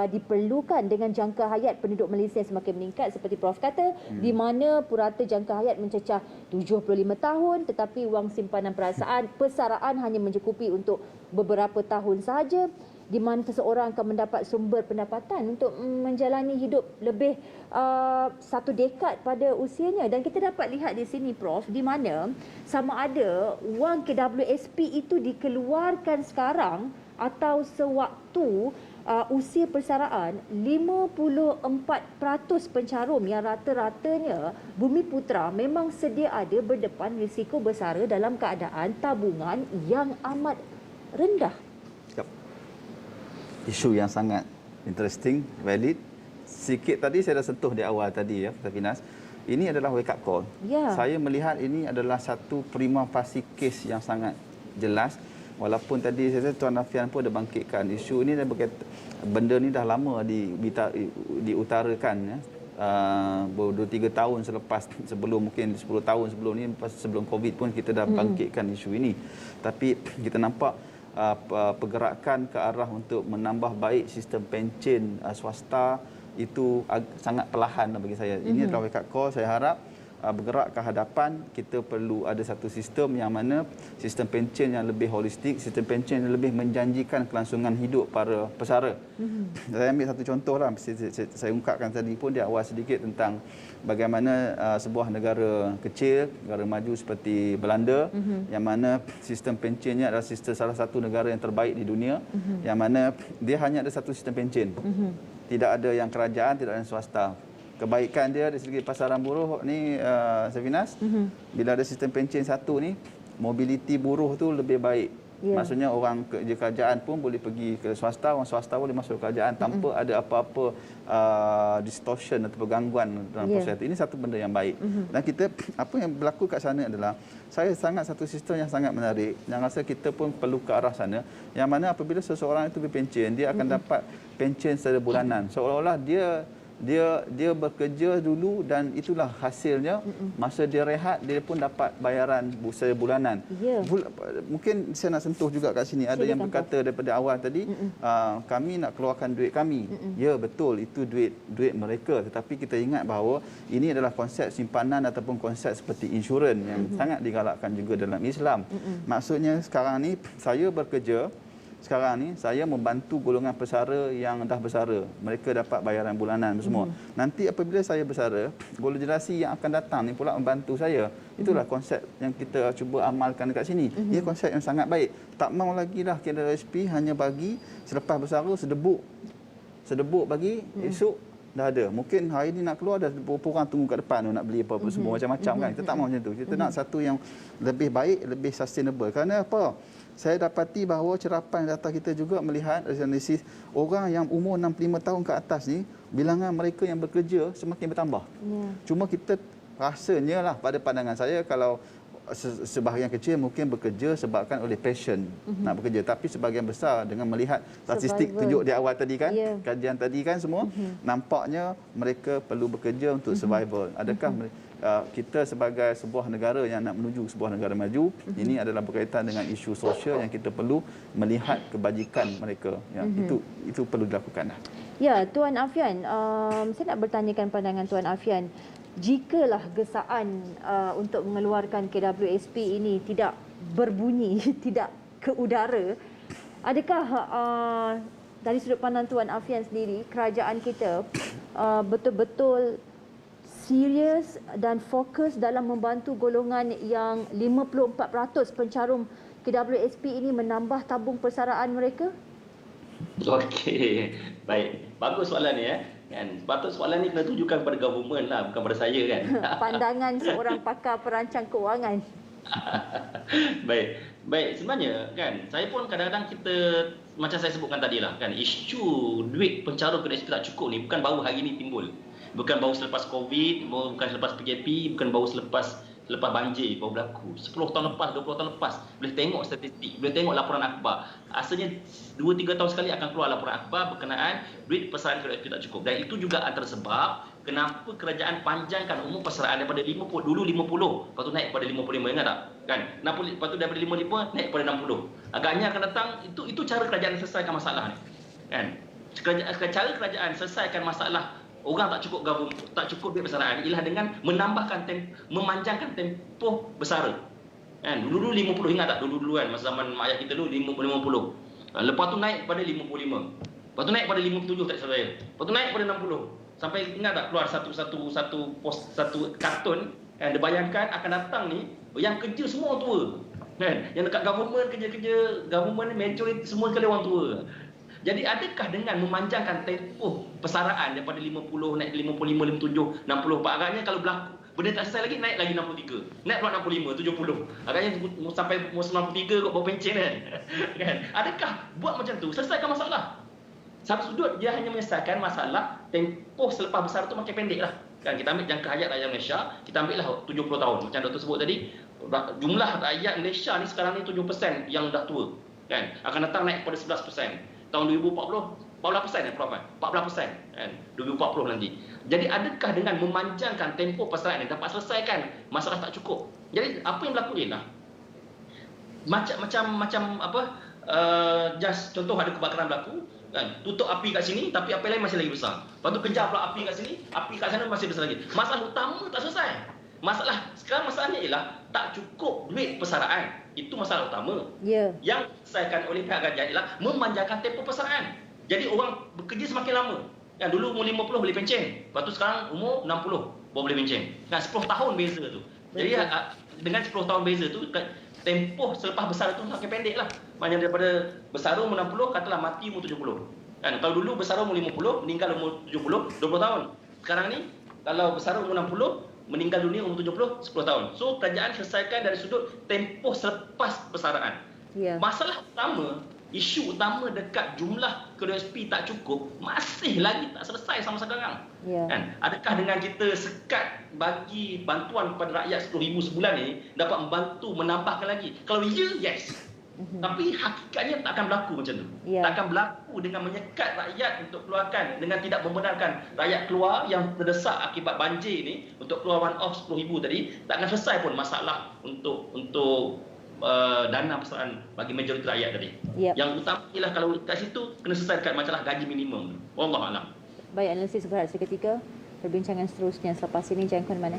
diperlukan dengan jangka hayat penduduk Malaysia yang semakin meningkat seperti Prof kata, di mana purata jangka hayat mencecah 75 tahun tetapi wang simpanan persaraan hanya mencukupi untuk beberapa tahun sahaja, di mana seseorang akan mendapat sumber pendapatan untuk menjalani hidup lebih 1 dekad pada usianya. Dan kita dapat lihat di sini, Prof, di mana sama ada wang KWSP itu dikeluarkan sekarang atau sewaktu usia persaraan, 54% pencarum yang rata-ratanya Bumiputera memang sedia ada berdepan risiko bersara dalam keadaan tabungan yang amat rendah. Isu yang sangat interesting, valid. Sikit tadi saya dah sentuh di awal tadi ya, Dr. Finas. Ini adalah wake up call. Saya melihat ini adalah satu prima facie case yang sangat jelas. Walaupun tadi saya rasa Tuan Afian pun ada bangkitkan isu ini, dan benda ni dah lama diutarakan ya. 2-3 tahun sebelum mungkin 10 tahun sebelum ni, sebelum Covid pun kita dah bangkitkan isu ini. Tapi kita nampak pergerakan ke arah untuk menambah baik sistem pencen swasta itu sangat perlahan bagi saya. Ini adalah wake up call. Saya harap bergerak ke hadapan, kita perlu ada satu sistem yang mana sistem pencen yang lebih holistik, sistem pencen yang lebih menjanjikan kelangsungan hidup para pesara. Saya ambil satu contoh lah, saya ungkapkan tadi pun di awal sedikit tentang bagaimana sebuah negara kecil, negara maju seperti Belanda, yang mana sistem pencennya adalah salah satu negara yang terbaik di dunia, yang mana dia hanya ada satu sistem pencen. Tidak ada yang kerajaan, tidak ada yang swasta. Kebaikan dia dari segi pasaran buruh ni, Safinas, bila ada sistem pencen satu ni, mobiliti buruh tu lebih baik. Maksudnya orang kerja kerajaan pun boleh pergi ke swasta, orang swasta boleh masuk ke kerajaan tanpa ada apa-apa distortion atau gangguan dalam proses itu. Ini satu benda yang baik. Dan kita, apa yang berlaku kat sana adalah, saya sangat satu sistem yang sangat menarik, yang rasa kita pun perlu ke arah sana, yang mana apabila seseorang itu berpencen, dia akan dapat pencen secara bulanan. Seolah-olah dia bekerja dulu dan itulah hasilnya. Masa dia rehat, dia pun dapat bayaran secara bulanan. Mungkin saya nak sentuh juga kat sini. Ada yang berkata daripada awal tadi, kami nak keluarkan duit kami. Ya, betul, itu duit mereka. Tetapi kita ingat bahawa ini adalah konsep simpanan ataupun konsep seperti insurans yang sangat digalakkan juga dalam Islam. Maksudnya sekarang ni saya bekerja, sekarang ni saya membantu golongan pesara yang dah bersara. Mereka dapat bayaran bulanan semua. Nanti apabila saya bersara, golongan generasi yang akan datang ni pula membantu saya. Itulah konsep yang kita cuba amalkan dekat sini. Ia konsep yang sangat baik. Tak mau lagi lah KWSP hanya bagi selepas bersara sedebuk bagi esok dah ada. Mungkin hari ni nak keluar dah beberapa orang tunggu kat depan nak beli apa-apa semua macam-macam kan. Kita tak mau macam tu. Kita nak satu yang lebih baik, lebih sustainable. Kerana apa? Saya dapati bahawa cerapan data kita juga melihat analisis orang yang umur 65 tahun ke atas ni, bilangan mereka yang bekerja semakin bertambah. Cuma kita rasanya lah pada pandangan saya kalau sebahagian kecil mungkin bekerja sebabkan oleh passion nak bekerja, tapi sebahagian besar dengan melihat statistik tunjuk di awal tadi kan, kajian tadi kan semua, nampaknya mereka perlu bekerja untuk survival. Adakah kita sebagai sebuah negara yang nak menuju sebuah negara maju, ini adalah berkaitan dengan isu sosial yang kita perlu melihat kebajikan mereka. Itu perlu dilakukan. Ya, Tuan Afian, saya nak bertanyakan pandangan Tuan Afian. Jikalah gesaan untuk mengeluarkan KWSP ini tidak berbunyi, tidak ke udara, adakah dari sudut pandang Tuan Afian sendiri, kerajaan kita betul-betul serius dan fokus dalam membantu golongan yang 54% pencarum KWSP ini menambah tabung persaraan mereka? Okey, baik. Bagus soalan ni kan. Patut soalan ni kena tujukan kepada government lah, bukan pada saya kan. Pandangan seorang pakar perancang kewangan. Baik, sebenarnya kan, saya pun kadang-kadang kita macam saya sebutkan tadi lah kan, isu duit pencarum KWSP tak cukup ni bukan baru hari ni timbul. Bukan baru selepas COVID, bukan selepas PKP, bukan baru selepas banjir baru berlaku. 10 tahun lepas, 20 tahun lepas, boleh tengok statistik, boleh tengok laporan akhbar. Asalnya 2-3 tahun sekali akan keluar laporan akhbar berkenaan duit persaraan KWSP tak cukup. Dan itu juga antara sebab kenapa kerajaan panjangkan umur persaraan daripada 50, dulu 50, lepas tu naik kepada 55, ingat tak? Kan? Lepas tu daripada 55 naik kepada 60. Agaknya akan datang, itu cara kerajaan selesaikan masalah ni. Kan? Cara kerajaan selesaikan masalah orang tak cukup duit persaraan ialah dengan memanjangkan tempoh bersara. Kan? Dulu 50, ingat tak? Dulu kan masa zaman mak ayah kita dulu 50. Lepas tu naik kepada 55. Lepas tu naik kepada 57 tak salah saya. Lepas tu naik kepada 60. Sampai ingat tak keluar satu kartun kan, dia bayangkan akan datang ni yang kerja semua orang tua. Kan? Yang dekat government kerja government majoriti semua sekali orang tua. Jadi adakah dengan memanjangkan tempoh persaraan daripada 50 naik ke 55, 57, 60, agaknya kalau berlaku benda tak selesai lagi naik lagi 63, naik pula 65, 70. Agaknya sampai 93 kot bawa pencen kan. Adakah buat macam tu selesaikan masalah? Satu sudut dia hanya menyelesaikan masalah tempoh selepas bersara tu makin pendek lah. Kan kita ambil jangka hayat rakyat Malaysia, kita ambil lah 70 tahun. Macam Dr. sebut tadi, jumlah rakyat Malaysia ni sekarang ni 7% yang dah tua. Kan? Akan datang naik kepada 11%. Tahun 2040, 14% kan? 14% kan? 2040 nanti. Jadi adakah dengan memanjangkan tempoh persaraan ini dapat selesaikan masalah tak cukup? Jadi apa yang berlaku ialah macam apa? Just contoh ada kebakaran berlaku, kan? Tutup api kat sini tapi api lain masih lagi besar. Lepas tu kejar pula api kat sini, api kat sana masih besar lagi. Masalah utama tak selesai. Masalahnya ialah tak cukup duit persaraan. Itu masalah utama. Yang diselesaikan oleh pihak kerajaan ialah memanjangkan tempoh persaraan. Jadi orang bekerja semakin lama. Kan dulu umur 50 boleh pencen. Lepas tu sekarang umur 60 baru boleh pencen. Kan 10 tahun beza tu. Jadi dengan 10 tahun beza tu tempoh selepas bersara tu semakin pendek lah. Maknanya daripada bersara umur 60 katalah mati umur 70. Kan kalau dulu bersara umur 50 meninggal umur 70 20 tahun. Sekarang ni kalau bersara umur 60 meninggal dunia umur 70, 10 tahun. So, kerajaan selesaikan dari sudut tempoh selepas persaraan. Masalah utama, isu utama dekat jumlah KWSP tak cukup, masih lagi tak selesai sama sekarang. Kan? Adakah dengan kita sekat bagi bantuan kepada rakyat 10,000 sebulan ni, dapat membantu menambahkan lagi? Kalau yes. Tapi hakikatnya tak akan berlaku macam tu. Tak akan berlaku dengan menyekat rakyat untuk keluarkan, dengan tidak membenarkan rakyat keluar yang terdesak akibat banjir ni untuk keluar one off 10,000 tadi, tak akan selesai pun masalah untuk dana persaraan bagi majoriti rakyat tadi. Yang utama ialah kalau kat situ kena selesaikan masalah gaji minimum. Wallahualam. Baik, analisis berat seketika. Perbincangan seterusnya selepas ini, jangan ke mana.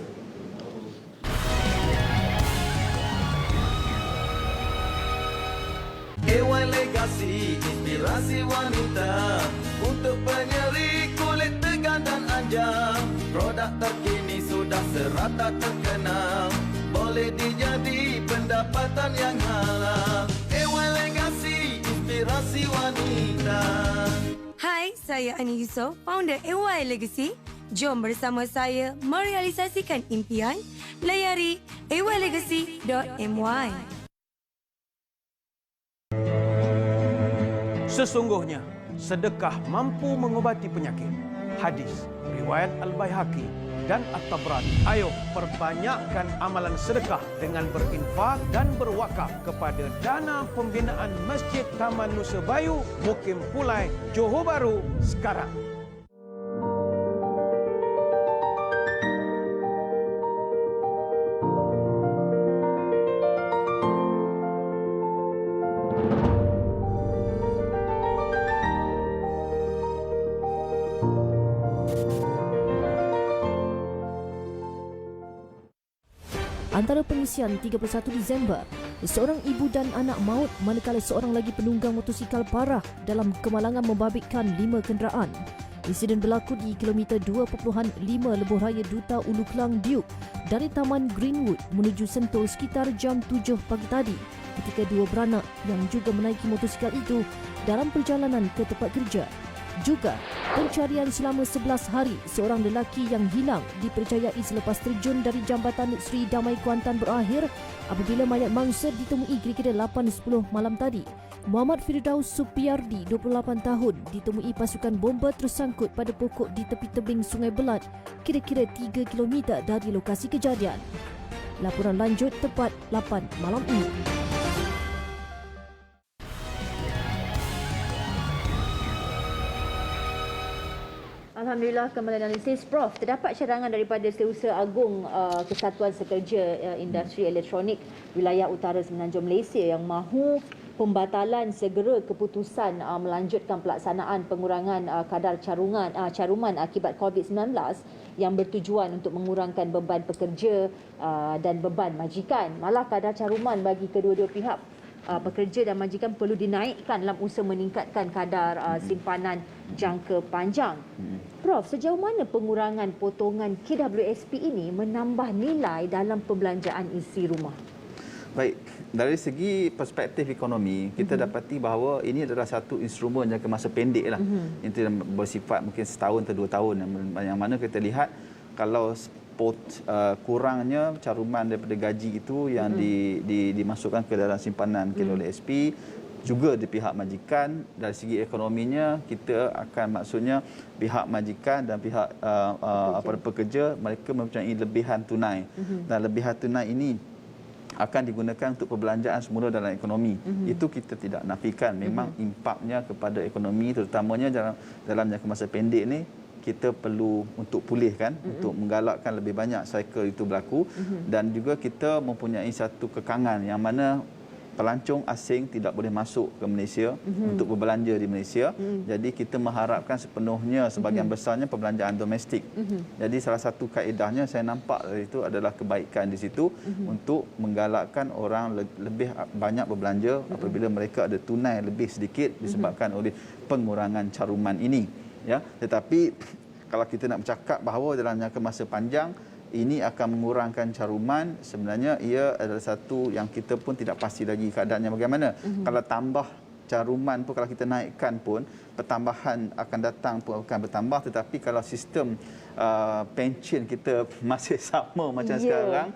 Ewa Legacy inovasi, inspirasi wanita untuk penyeri kulit tegang dan anjang. Produk terkini sudah serata terkenal, boleh dijadi pendapatan yang halal. AY Legacy, inspirasi wanita. Hai, saya Ani Yusof, founder AY Legacy. Jom bersama saya merealisasikan impian. Layari aylegacy.my. Sesungguhnya, sedekah mampu mengobati penyakit. Hadis, riwayat Al-Baihaqi dan At-Tabrani. Ayo, perbanyakkan amalan sedekah dengan berinfak dan berwakaf kepada dana pembinaan Masjid Taman Nusa Bayu, Mukim Pulai, Johor Bahru sekarang. Antara pengisian 31 Disember, seorang ibu dan anak maut manakala seorang lagi penunggang motosikal parah dalam kemalangan membabitkan 5 kenderaan. Insiden berlaku di kilometer 2.5 Lebuh Raya Duta Ulu Klang Duke dari Taman Greenwood menuju Sentul sekitar jam 7 pagi tadi ketika dua beranak yang juga menaiki motosikal itu dalam perjalanan ke tempat kerja. Juga, pencarian selama 11 hari seorang lelaki yang hilang dipercayai selepas terjun dari Jambatan Sri Damai Kuantan berakhir apabila mayat mangsa ditemui kira-kira 8.10 malam tadi. Muhammad Firdaus Supiardi, 28 tahun, ditemui pasukan bomba tersangkut pada pokok di tepi tebing Sungai Belat, kira-kira 3 km dari lokasi kejadian. Laporan lanjut tepat 8 malam ini. Alhamdulillah, kembali analisis Prof. Terdapat cadangan daripada Setiausaha Agung Kesatuan Sekerja Industri Elektronik Wilayah Utara Semenanjung Malaysia yang mahu pembatalan segera keputusan melanjutkan pelaksanaan pengurangan kadar caruman akibat COVID-19 yang bertujuan untuk mengurangkan beban pekerja dan beban majikan. Malah kadar caruman bagi kedua-dua pihak, pekerja dan majikan, perlu dinaikkan dalam usaha meningkatkan kadar simpanan jangka panjang. Prof, sejauh mana pengurangan potongan KWSP ini menambah nilai dalam pembelanjaan isi rumah? Baik, dari segi perspektif ekonomi, kita dapati bahawa ini adalah satu instrumen jangka masa pendek lah. Itu bersifat mungkin setahun atau 2 tahun, yang mana kita lihat kalau kurangnya caruman daripada gaji itu yang dimasukkan ke dalam simpanan KWSP, juga di pihak majikan, dari segi ekonominya kita akan, maksudnya pihak majikan dan pihak pekerja, mereka mempunyai lebihan tunai. Dan lebihan tunai ini akan digunakan untuk perbelanjaan semula dalam ekonomi. Itu kita tidak nafikan. Memang impaknya kepada ekonomi, terutamanya dalam jangka masa pendek ni, kita perlu untuk pulihkan, untuk menggalakkan lebih banyak cycle itu berlaku. Dan juga kita mempunyai satu kekangan yang mana pelancong asing tidak boleh masuk ke Malaysia untuk berbelanja di Malaysia. Jadi kita mengharapkan sepenuhnya, sebahagian besarnya perbelanjaan domestik. Jadi salah satu kaedahnya saya nampak itu adalah kebaikan di situ untuk menggalakkan orang lebih banyak berbelanja apabila mereka ada tunai lebih sedikit disebabkan oleh pengurangan caruman ini. Ya, tetapi kalau kita nak bercakap bahawa dalam jangka masa panjang ini akan mengurangkan caruman, sebenarnya ia adalah satu yang kita pun tidak pasti lagi keadaannya bagaimana. Kalau tambah caruman pun, kalau kita naikkan pun, pertambahan akan datang pun akan bertambah. Tetapi kalau sistem pension kita masih sama macam sekarang,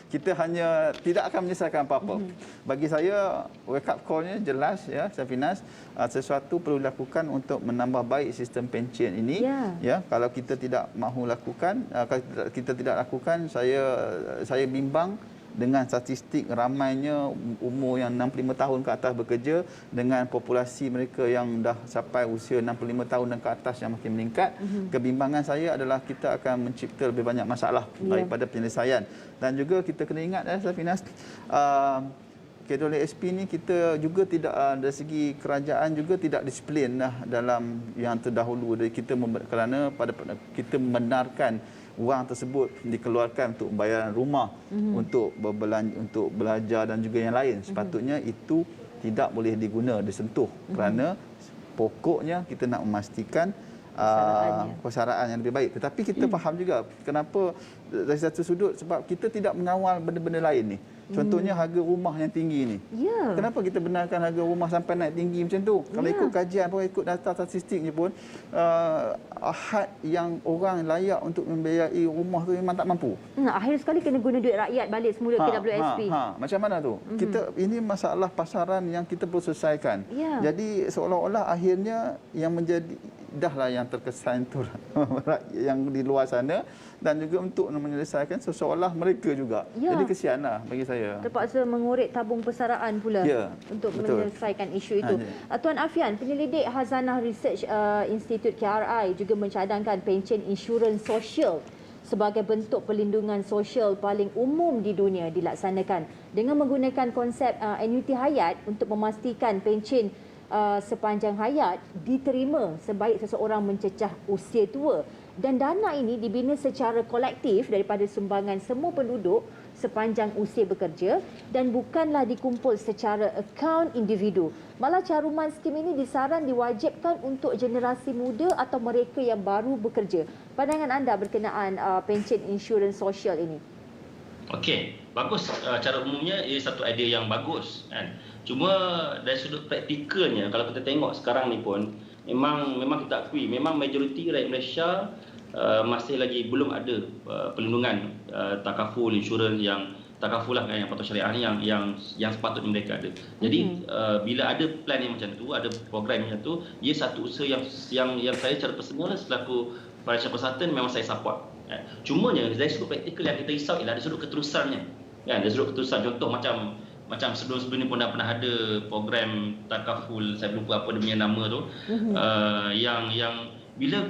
kita hanya tidak akan menyelesaikan apa-apa. Bagi saya, wake up call-nya jelas, ya, Safinas, sesuatu perlu dilakukan untuk menambah baik sistem pension ini. Ya, kalau kita tidak mahu lakukan, kalau kita tidak lakukan, saya bimbang dengan statistik ramainya umur yang 65 tahun ke atas bekerja dengan populasi mereka yang dah sampai usia 65 tahun dan ke atas yang makin meningkat. Kebimbangan saya adalah kita akan mencipta lebih banyak masalah daripada penyelesaian. Dan juga kita kena ingat, Safinas, KWSP ni kita juga tidak, dari segi kerajaan juga tidak disiplin dalam yang terdahulu. Kerana kita membenarkan wang tersebut dikeluarkan untuk pembayaran rumah, untuk berbelanja, untuk belajar dan juga yang lain. Sepatutnya itu tidak boleh disentuh kerana pokoknya kita nak memastikan persaraan yang lebih baik. Tetapi kita faham juga kenapa dari satu sudut, sebab kita tidak mengawal benda-benda lain ni. Contohnya harga rumah yang tinggi ni. Ya. Kenapa kita benarkan harga rumah sampai naik tinggi macam tu? Kalau ikut kajian pun, ikut data statistiknya pun, ahad yang orang layak untuk membiayai rumah tu memang tak mampu. Akhir sekali kena guna duit rakyat balik semula ke WSP. Macam mana tu? Kita ini masalah pasaran yang kita perlu selesaikan. Ya. Jadi seolah-olah akhirnya yang menjadi dahlah yang terkesan tu yang di luar sana, dan juga untuk menyelesaikan seolah mereka juga. Ya. Jadi kesianlah bagi saya. Terpaksa mengorek tabung persaraan pula untuk menyelesaikan isu itu. Tuan Afian, penyelidik Hazanah Research Institute KRI juga mencadangkan pencen insurans sosial sebagai bentuk perlindungan sosial paling umum di dunia dilaksanakan dengan menggunakan konsep annuiti hayat untuk memastikan pencen sepanjang hayat diterima sebaik seseorang mencecah usia tua, dan dana ini dibina secara kolektif daripada sumbangan semua penduduk sepanjang usia bekerja dan bukanlah dikumpul secara akaun individu. Malah caruman skim ini disaran diwajibkan untuk generasi muda atau mereka yang baru bekerja. Pandangan anda berkenaan pencen insurans sosial ini? Okey, bagus. Cara umumnya ia satu idea yang bagus kan. Cuma dari sudut praktikalnya, kalau kita tengok sekarang ni pun memang kita akui memang majoriti rakyat Malaysia masih lagi belum ada perlindungan takaful insurans yang takaful lah kan, yang patuh syariah ni yang sepatutnya mereka ada. Jadi bila ada plan yang macam tu, ada program macam tu, ia satu usaha yang saya secara personal selaku financial consultant memang saya support. Cumanya dari sudut praktikal yang kita risau ialah dari sudut keterusannya. Kan, dari sudut keterusan, contoh macam sebelum ni pun dah pernah ada program takaful, saya lupa apa dia punya nama tu, yang bila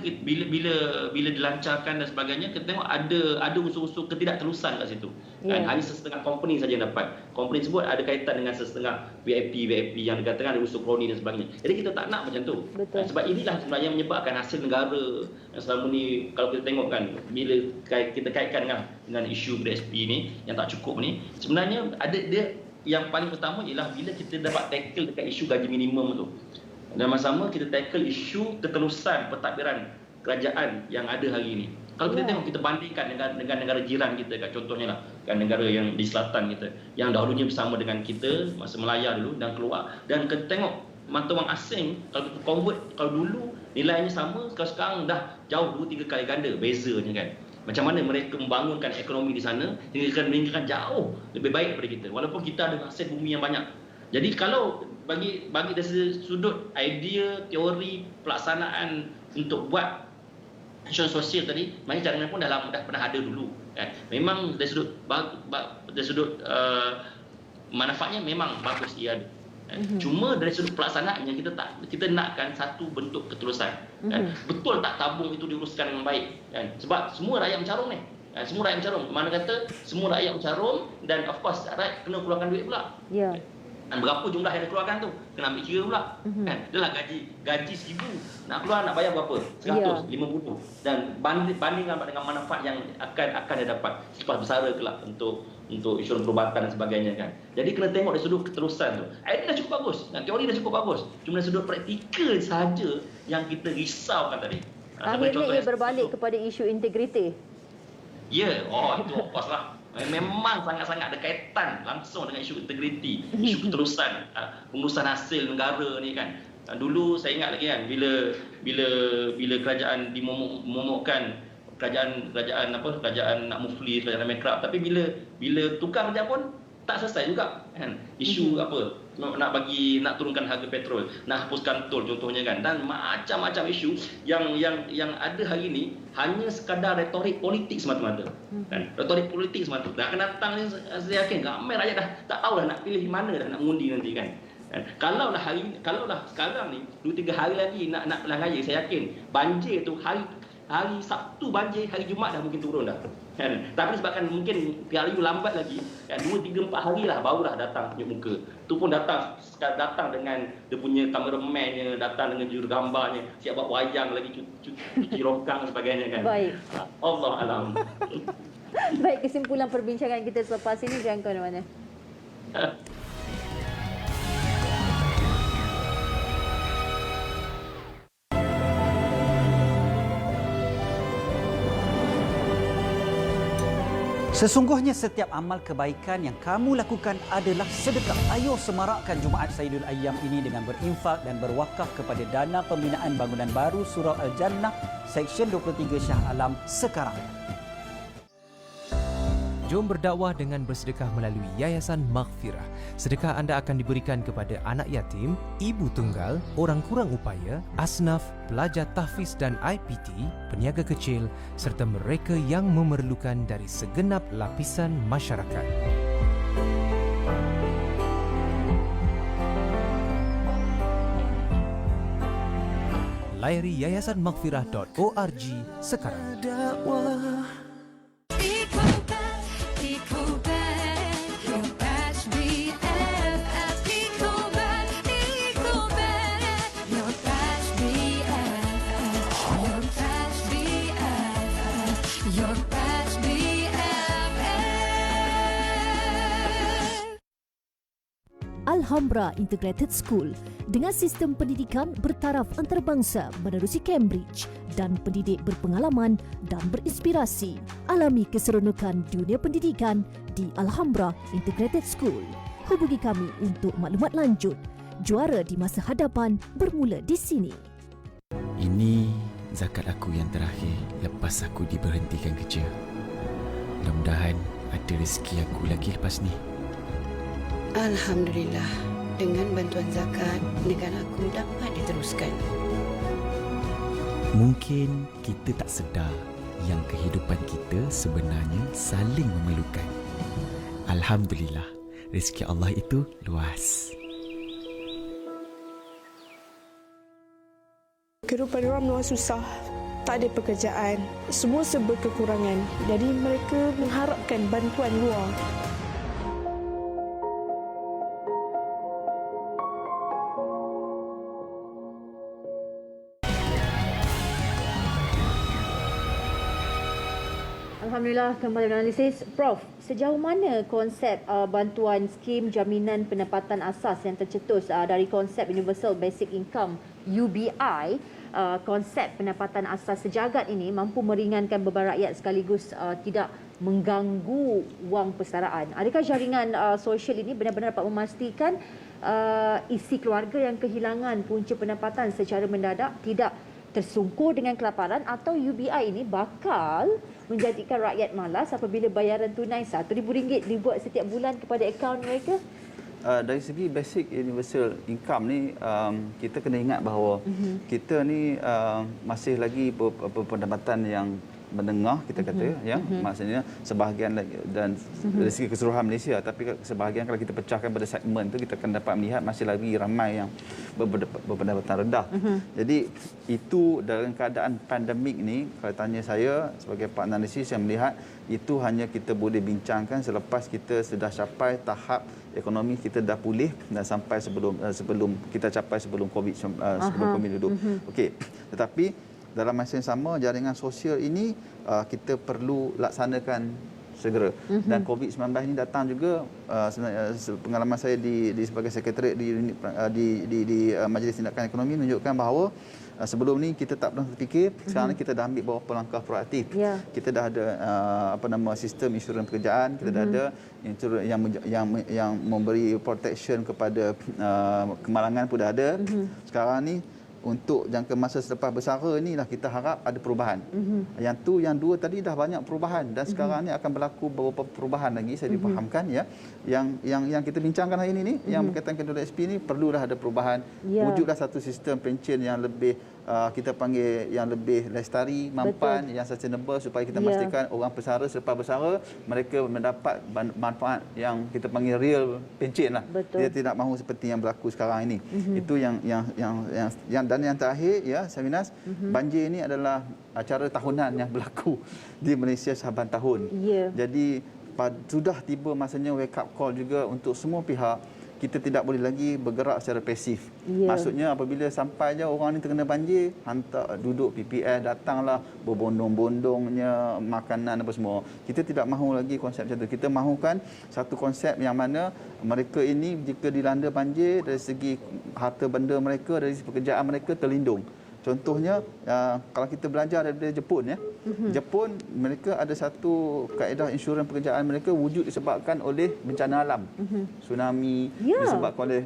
dilancarkan dan sebagainya, kita tengok ada unsur-unsur ketidakterusan kat situ. Kan, hanya sesetengah company saja yang dapat. Company tersebut ada kaitan dengan sesetengah VIP yang dikatakan ada unsur kroni dan sebagainya. Jadi kita tak nak macam tu. Sebab inilah sebenarnya menyebabkan hasil negara yang selama ni, kalau kita tengok kan, bila kita kaitkan dengan isu BSP ni yang tak cukup ni, sebenarnya ada dia yang paling pertama ialah bila kita dapat tackle dekat isu gaji minimum tu. Dan sama kita tackle isu keterusan pentadbiran kerajaan yang ada hari ini. Kalau kita tengok, kita bandingkan dengan negara jiran kita kan, contohnya lah kan, negara yang di selatan kita yang dahulunya bersama dengan kita masa Melaya dulu dan keluar, dan kita tengok mata wang asing kalau kita convert, kalau dulu nilainya sama, kalau sekarang dah jauh 2-3 kali ganda bezanya kan. Macam mana mereka membangunkan ekonomi di sana hingga meningkatkan jauh lebih baik daripada kita, walaupun kita ada hasil bumi yang banyak. Jadi kalau bagi dari sudut idea, teori, pelaksanaan untuk buat insurans sosial tadi, macam caranya pun dah pernah ada dulu kan. Memang dari sudut manfaatnya memang bagus ia ada. Cuma dari sudut pelaksanaannya kita nakkan satu bentuk keterusan. Kan? Betul tak tabung itu diuruskan dengan baik kan? Sebab semua rakyat mencarung ni. Semua rakyat mencarung. Mana kata semua rakyat mencarung, dan of course rakyat kena keluarkan duit pula. Ya. Dan berapa jumlah yang dikeluarkan tu kena ambil kira pula. Kan? Adalah gaji 1,000 nak keluar, nak bayar berapa? 150. Dan bandingkan dengan manfaat yang akan dia dapat selepas bersara kelak untuk insurans perubatan dan sebagainya kan. Jadi kena tengok dari sudut keterusan tu. Idea dah cukup bagus, dan teori dah cukup bagus. Cuma dari sudut praktikal sahaja yang kita risaukan tadi. Akhirnya ia berbalik kepada isu integriti. Ya, itu of course lah. Memang sangat-sangat ada kaitan langsung dengan isu integriti, isu keterusan, pengurusan hasil negara ni kan. Dulu saya ingat lagi kan, bila kerajaan dimomokkan, kerajaan nak mufli, kerajaan Mekrab, tapi bila tukar kerajaan pun tak selesai juga kan. Isu nak turunkan harga petrol, nak hapuskan tol contohnya kan, dan macam-macam isu yang ada hari ini hanya sekadar retorik politik semata-mata kan. Retorik politik semata. Dah akan datang ni, saya yakin ramai rakyat dah tak tahu dah nak pilih mana dah nak mengundi nanti kan. Kalaulah sekarang ni 2-3 hari lagi nak pilihan raya, saya yakin banjir tu hari Sabtu banjir, hari Jumaat dah mungkin turun dah. Kan? Tapi sebabkan mungkin PRU lambat lagi, kan, 2-3-4 hari lah barulah datang tunjuk muka. Tu pun datang dengan dia punya kameramannya, datang dengan juru gambarnya, siap buat wayang lagi, cuci rongkang dan sebagainya kan. Baik. Allah alam. Baik, kesimpulan perbincangan kita selepas ini, jangan ke mana-mana. Sesungguhnya setiap amal kebaikan yang kamu lakukan adalah sedekah. Ayo semarakkan Jumaat Sayyidul Ayyam ini dengan berinfak dan berwakaf kepada dana pembinaan bangunan baru Surau Al-Jannah, Seksyen 23 Shah Alam sekarang. Jom berdakwah dengan bersedekah melalui Yayasan Maghfirah. Sedekah anda akan diberikan kepada anak yatim, ibu tunggal, orang kurang upaya, asnaf, pelajar tahfiz dan IPT, peniaga kecil serta mereka yang memerlukan dari segenap lapisan masyarakat. Layari yayasanmaghfirah.org sekarang. Alhambra Integrated School dengan sistem pendidikan bertaraf antarabangsa menerusi Cambridge dan pendidik berpengalaman dan berinspirasi. Alami keseronokan dunia pendidikan di Alhambra Integrated School. Hubungi kami untuk maklumat lanjut. Juara di masa hadapan bermula di sini. Ini zakat aku yang terakhir lepas aku diberhentikan kerja. Mudah-mudahan ada rezeki aku lagi lepas ni. Alhamdulillah, dengan bantuan zakat, negara aku dapat diteruskan. Mungkin kita tak sedar yang kehidupan kita sebenarnya saling memerlukan. Alhamdulillah, rezeki Allah itu luas. Kehidupan orang memang susah. Tak ada pekerjaan. Semua serba kekurangan. Jadi mereka mengharapkan bantuan luar. Alhamdulillah, kembali analisis. Prof, sejauh mana konsep bantuan skim jaminan pendapatan asas yang tercetus dari konsep Universal Basic Income UBI, konsep pendapatan asas sejagat ini mampu meringankan beban rakyat sekaligus tidak mengganggu wang persaraan? Adakah jaringan sosial ini benar-benar dapat memastikan isi keluarga yang kehilangan punca pendapatan secara mendadak tidak tersungkur dengan kelaparan, atau UBI ini bakal menjadikan rakyat malas apabila bayaran tunai RM1,000 dibuat setiap bulan kepada akaun mereka? Dari segi basic universal income ni, kita kena ingat bahawa kita ni masih lagi berpendapatan yang menengah, kita kata, ya, maksudnya sebahagian dan dari segi keseluruhan Malaysia, tapi sebahagian kalau kita pecahkan pada segmen tu, kita akan dapat melihat masih lagi ramai yang berpendapatan rendah. Jadi itu dalam keadaan pandemik ni, kalau tanya saya sebagai partner analisis, yang melihat itu hanya kita boleh bincangkan selepas kita sudah capai tahap ekonomi kita dah pulih dan sampai sebelum kita capai sebelum COVID duduk. Okey, tetapi dalam masa yang sama, jaringan sosial ini kita perlu laksanakan segera. Dan COVID-19 ini datang juga, pengalaman saya sebagai sekretariat di Majlis Tindakan Ekonomi menunjukkan bahawa sebelum ni kita tak pernah terfikir, sekarang ni kita dah ambil beberapa langkah proaktif. Kita dah ada sistem insurans pekerjaan, kita dah ada insurans yang memberi protection kepada kemalangan pun dah ada. Sekarang ni untuk jangka masa selepas bersara inilah kita harap ada perubahan. Yang dua tadi dah banyak perubahan, dan sekarang ni akan berlaku beberapa perubahan lagi, saya difahamkan, ya. Yang kita bincangkan hari ini yang berkaitan dengan SP ni, perlulah ada perubahan. Wujudlah satu sistem pencen yang lebih kita panggil yang lebih lestari, mampan, yang sustainable, supaya kita pastikan orang pesara selepas bersara mereka mendapat manfaat yang kita panggil real pencen lah. Dia tidak mahu seperti yang berlaku sekarang ini. Itu yang dan yang terakhir, ya, Saminas, banjir ini adalah acara tahunan yang berlaku di Malaysia sahabat tahun. Jadi sudah tiba masanya wake up call juga untuk semua pihak. Kita tidak boleh lagi bergerak secara pasif. Maksudnya apabila sampai je orang ni terkena banjir, hantar duduk PPS, datanglah berbondong-bondongnya makanan apa semua. Kita tidak mahu lagi konsep macam tu. Kita mahukan satu konsep yang mana mereka ini jika dilanda banjir, dari segi harta benda mereka, dari segi pekerjaan mereka terlindung. Contohnya kalau kita belajar daripada Jepun ya. Jepun mereka ada satu kaedah insurans pekerjaan mereka wujud disebabkan oleh bencana alam. Tsunami disebabkan oleh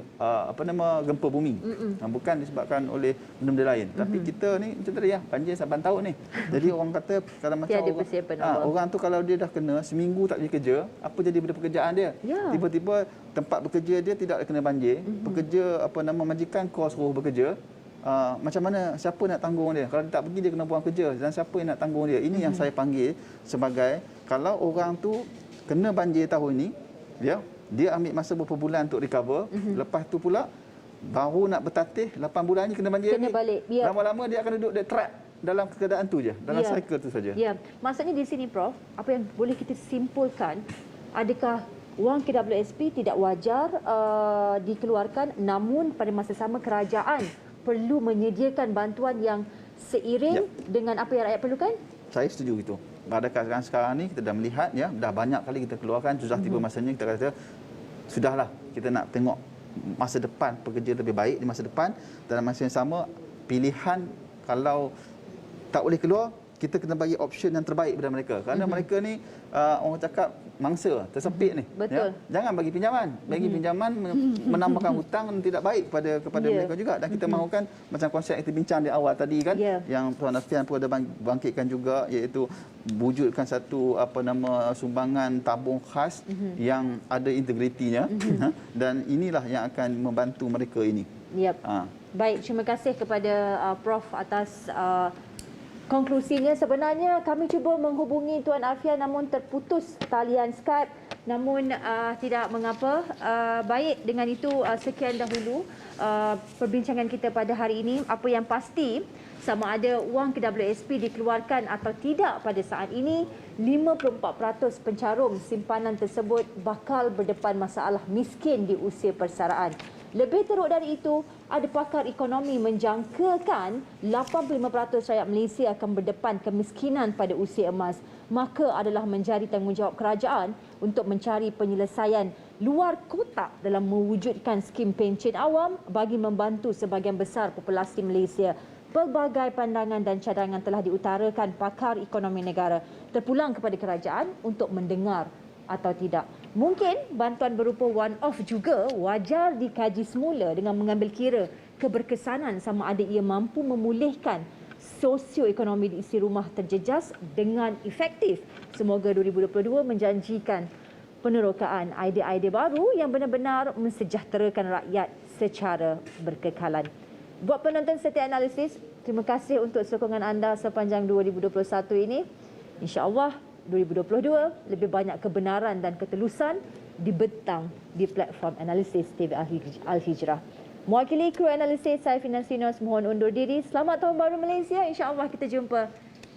gempa bumi. Bukan disebabkan oleh benda-benda lain. Tapi kita ni macam tadi ya, banjir saban tahun ni. Jadi orang kata kalau macam orang tu kalau dia dah kena seminggu tak pergi kerja, apa jadi pada pekerjaan dia? Tiba-tiba tempat bekerja dia tidak kena banjir, pekerja majikan kos suruh bekerja. Macam mana, siapa nak tanggung dia? Kalau dia tak pergi, dia kena buang kerja, dan siapa yang nak tanggung dia? Ini yang saya panggil sebagai, kalau orang tu kena banjir tahun ni, dia ambil masa beberapa bulan untuk recover, lepas tu pula baru nak bertatih 8 bulan ni kena banjir kena balik. Lama-lama dia akan duduk dia trap dalam keadaan tu je, dalam cycle tu saja. Maksudnya di sini Prof, apa yang boleh kita simpulkan, adakah wang KWSP tidak wajar dikeluarkan, namun pada masa sama kerajaan perlu menyediakan bantuan yang seiring dengan apa yang rakyat perlukan? Saya setuju itu. Pada keadaan sekarang ni kita dah melihat dah banyak kali kita keluarkan, sudah tiba masanya kita kata sudahlah, kita nak tengok masa depan pekerja lebih baik di masa depan. Dalam masa yang sama, pilihan kalau tak boleh keluar, kita kena bagi option yang terbaik kepada mereka. Kerana mereka ni orang cakap mangsa, tersepit ni. Betul. Jangan bagi pinjaman. Bagi pinjaman menambahkan hutang tidak baik kepada mereka juga. Dan kita mahukan macam konsep yang kita bincang di awal tadi kan, yang Tuan Alfian pun ada bangkitkan juga, iaitu wujudkan satu sumbangan tabung khas yang ada integritinya. Dan inilah yang akan membantu mereka ini. Baik, terima kasih kepada Prof atas konklusinya. Sebenarnya kami cuba menghubungi Tuan Alfian namun terputus talian Skype. Namun tidak mengapa. Baik, dengan itu sekian dahulu perbincangan kita pada hari ini. Apa yang pasti, sama ada wang KWSP dikeluarkan atau tidak pada saat ini, 54% pencarum simpanan tersebut bakal berdepan masalah miskin di usia persaraan. Lebih teruk dari itu, ada pakar ekonomi menjangkakan 85% rakyat Malaysia akan berdepan kemiskinan pada usia emas. Maka adalah menjadi tanggungjawab kerajaan untuk mencari penyelesaian luar kotak dalam mewujudkan skim pencen awam bagi membantu sebahagian besar populasi Malaysia. Pelbagai pandangan dan cadangan telah diutarakan pakar ekonomi negara. Terpulang kepada kerajaan untuk mendengar atau tidak. Mungkin bantuan berupa one-off juga wajar dikaji semula dengan mengambil kira keberkesanan sama ada ia mampu memulihkan sosioekonomi di isi rumah terjejas dengan efektif. Semoga 2022 menjanjikan penerokaan idea-idea baru yang benar-benar mensejahterakan rakyat secara berkekalan. Buat penonton Setia Analisis, terima kasih untuk sokongan anda sepanjang 2021 ini. InsyaAllah 2022 lebih banyak kebenaran dan ketelusan dibentang di platform analisis TV Al-Hijrah. Mewakili kru analisis, saya Finansinos mohon undur diri. Selamat Tahun Baru Malaysia. InsyaAllah kita jumpa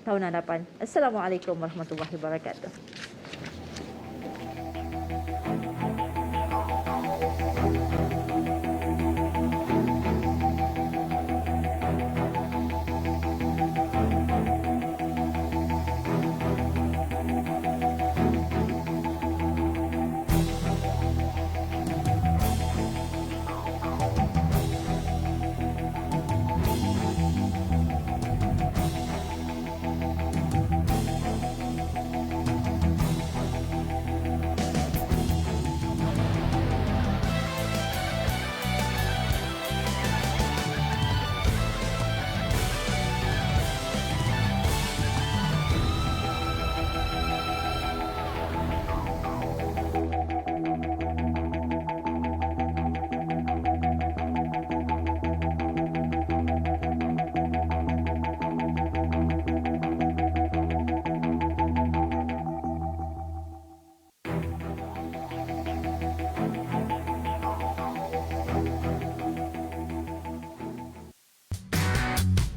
tahun hadapan. Assalamualaikum warahmatullahi wabarakatuh.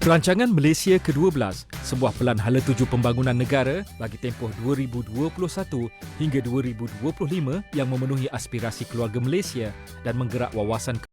Perancangan Malaysia ke-12, sebuah pelan hala tuju pembangunan negara bagi tempoh 2021 hingga 2025 yang memenuhi aspirasi keluarga Malaysia dan menggerak wawasan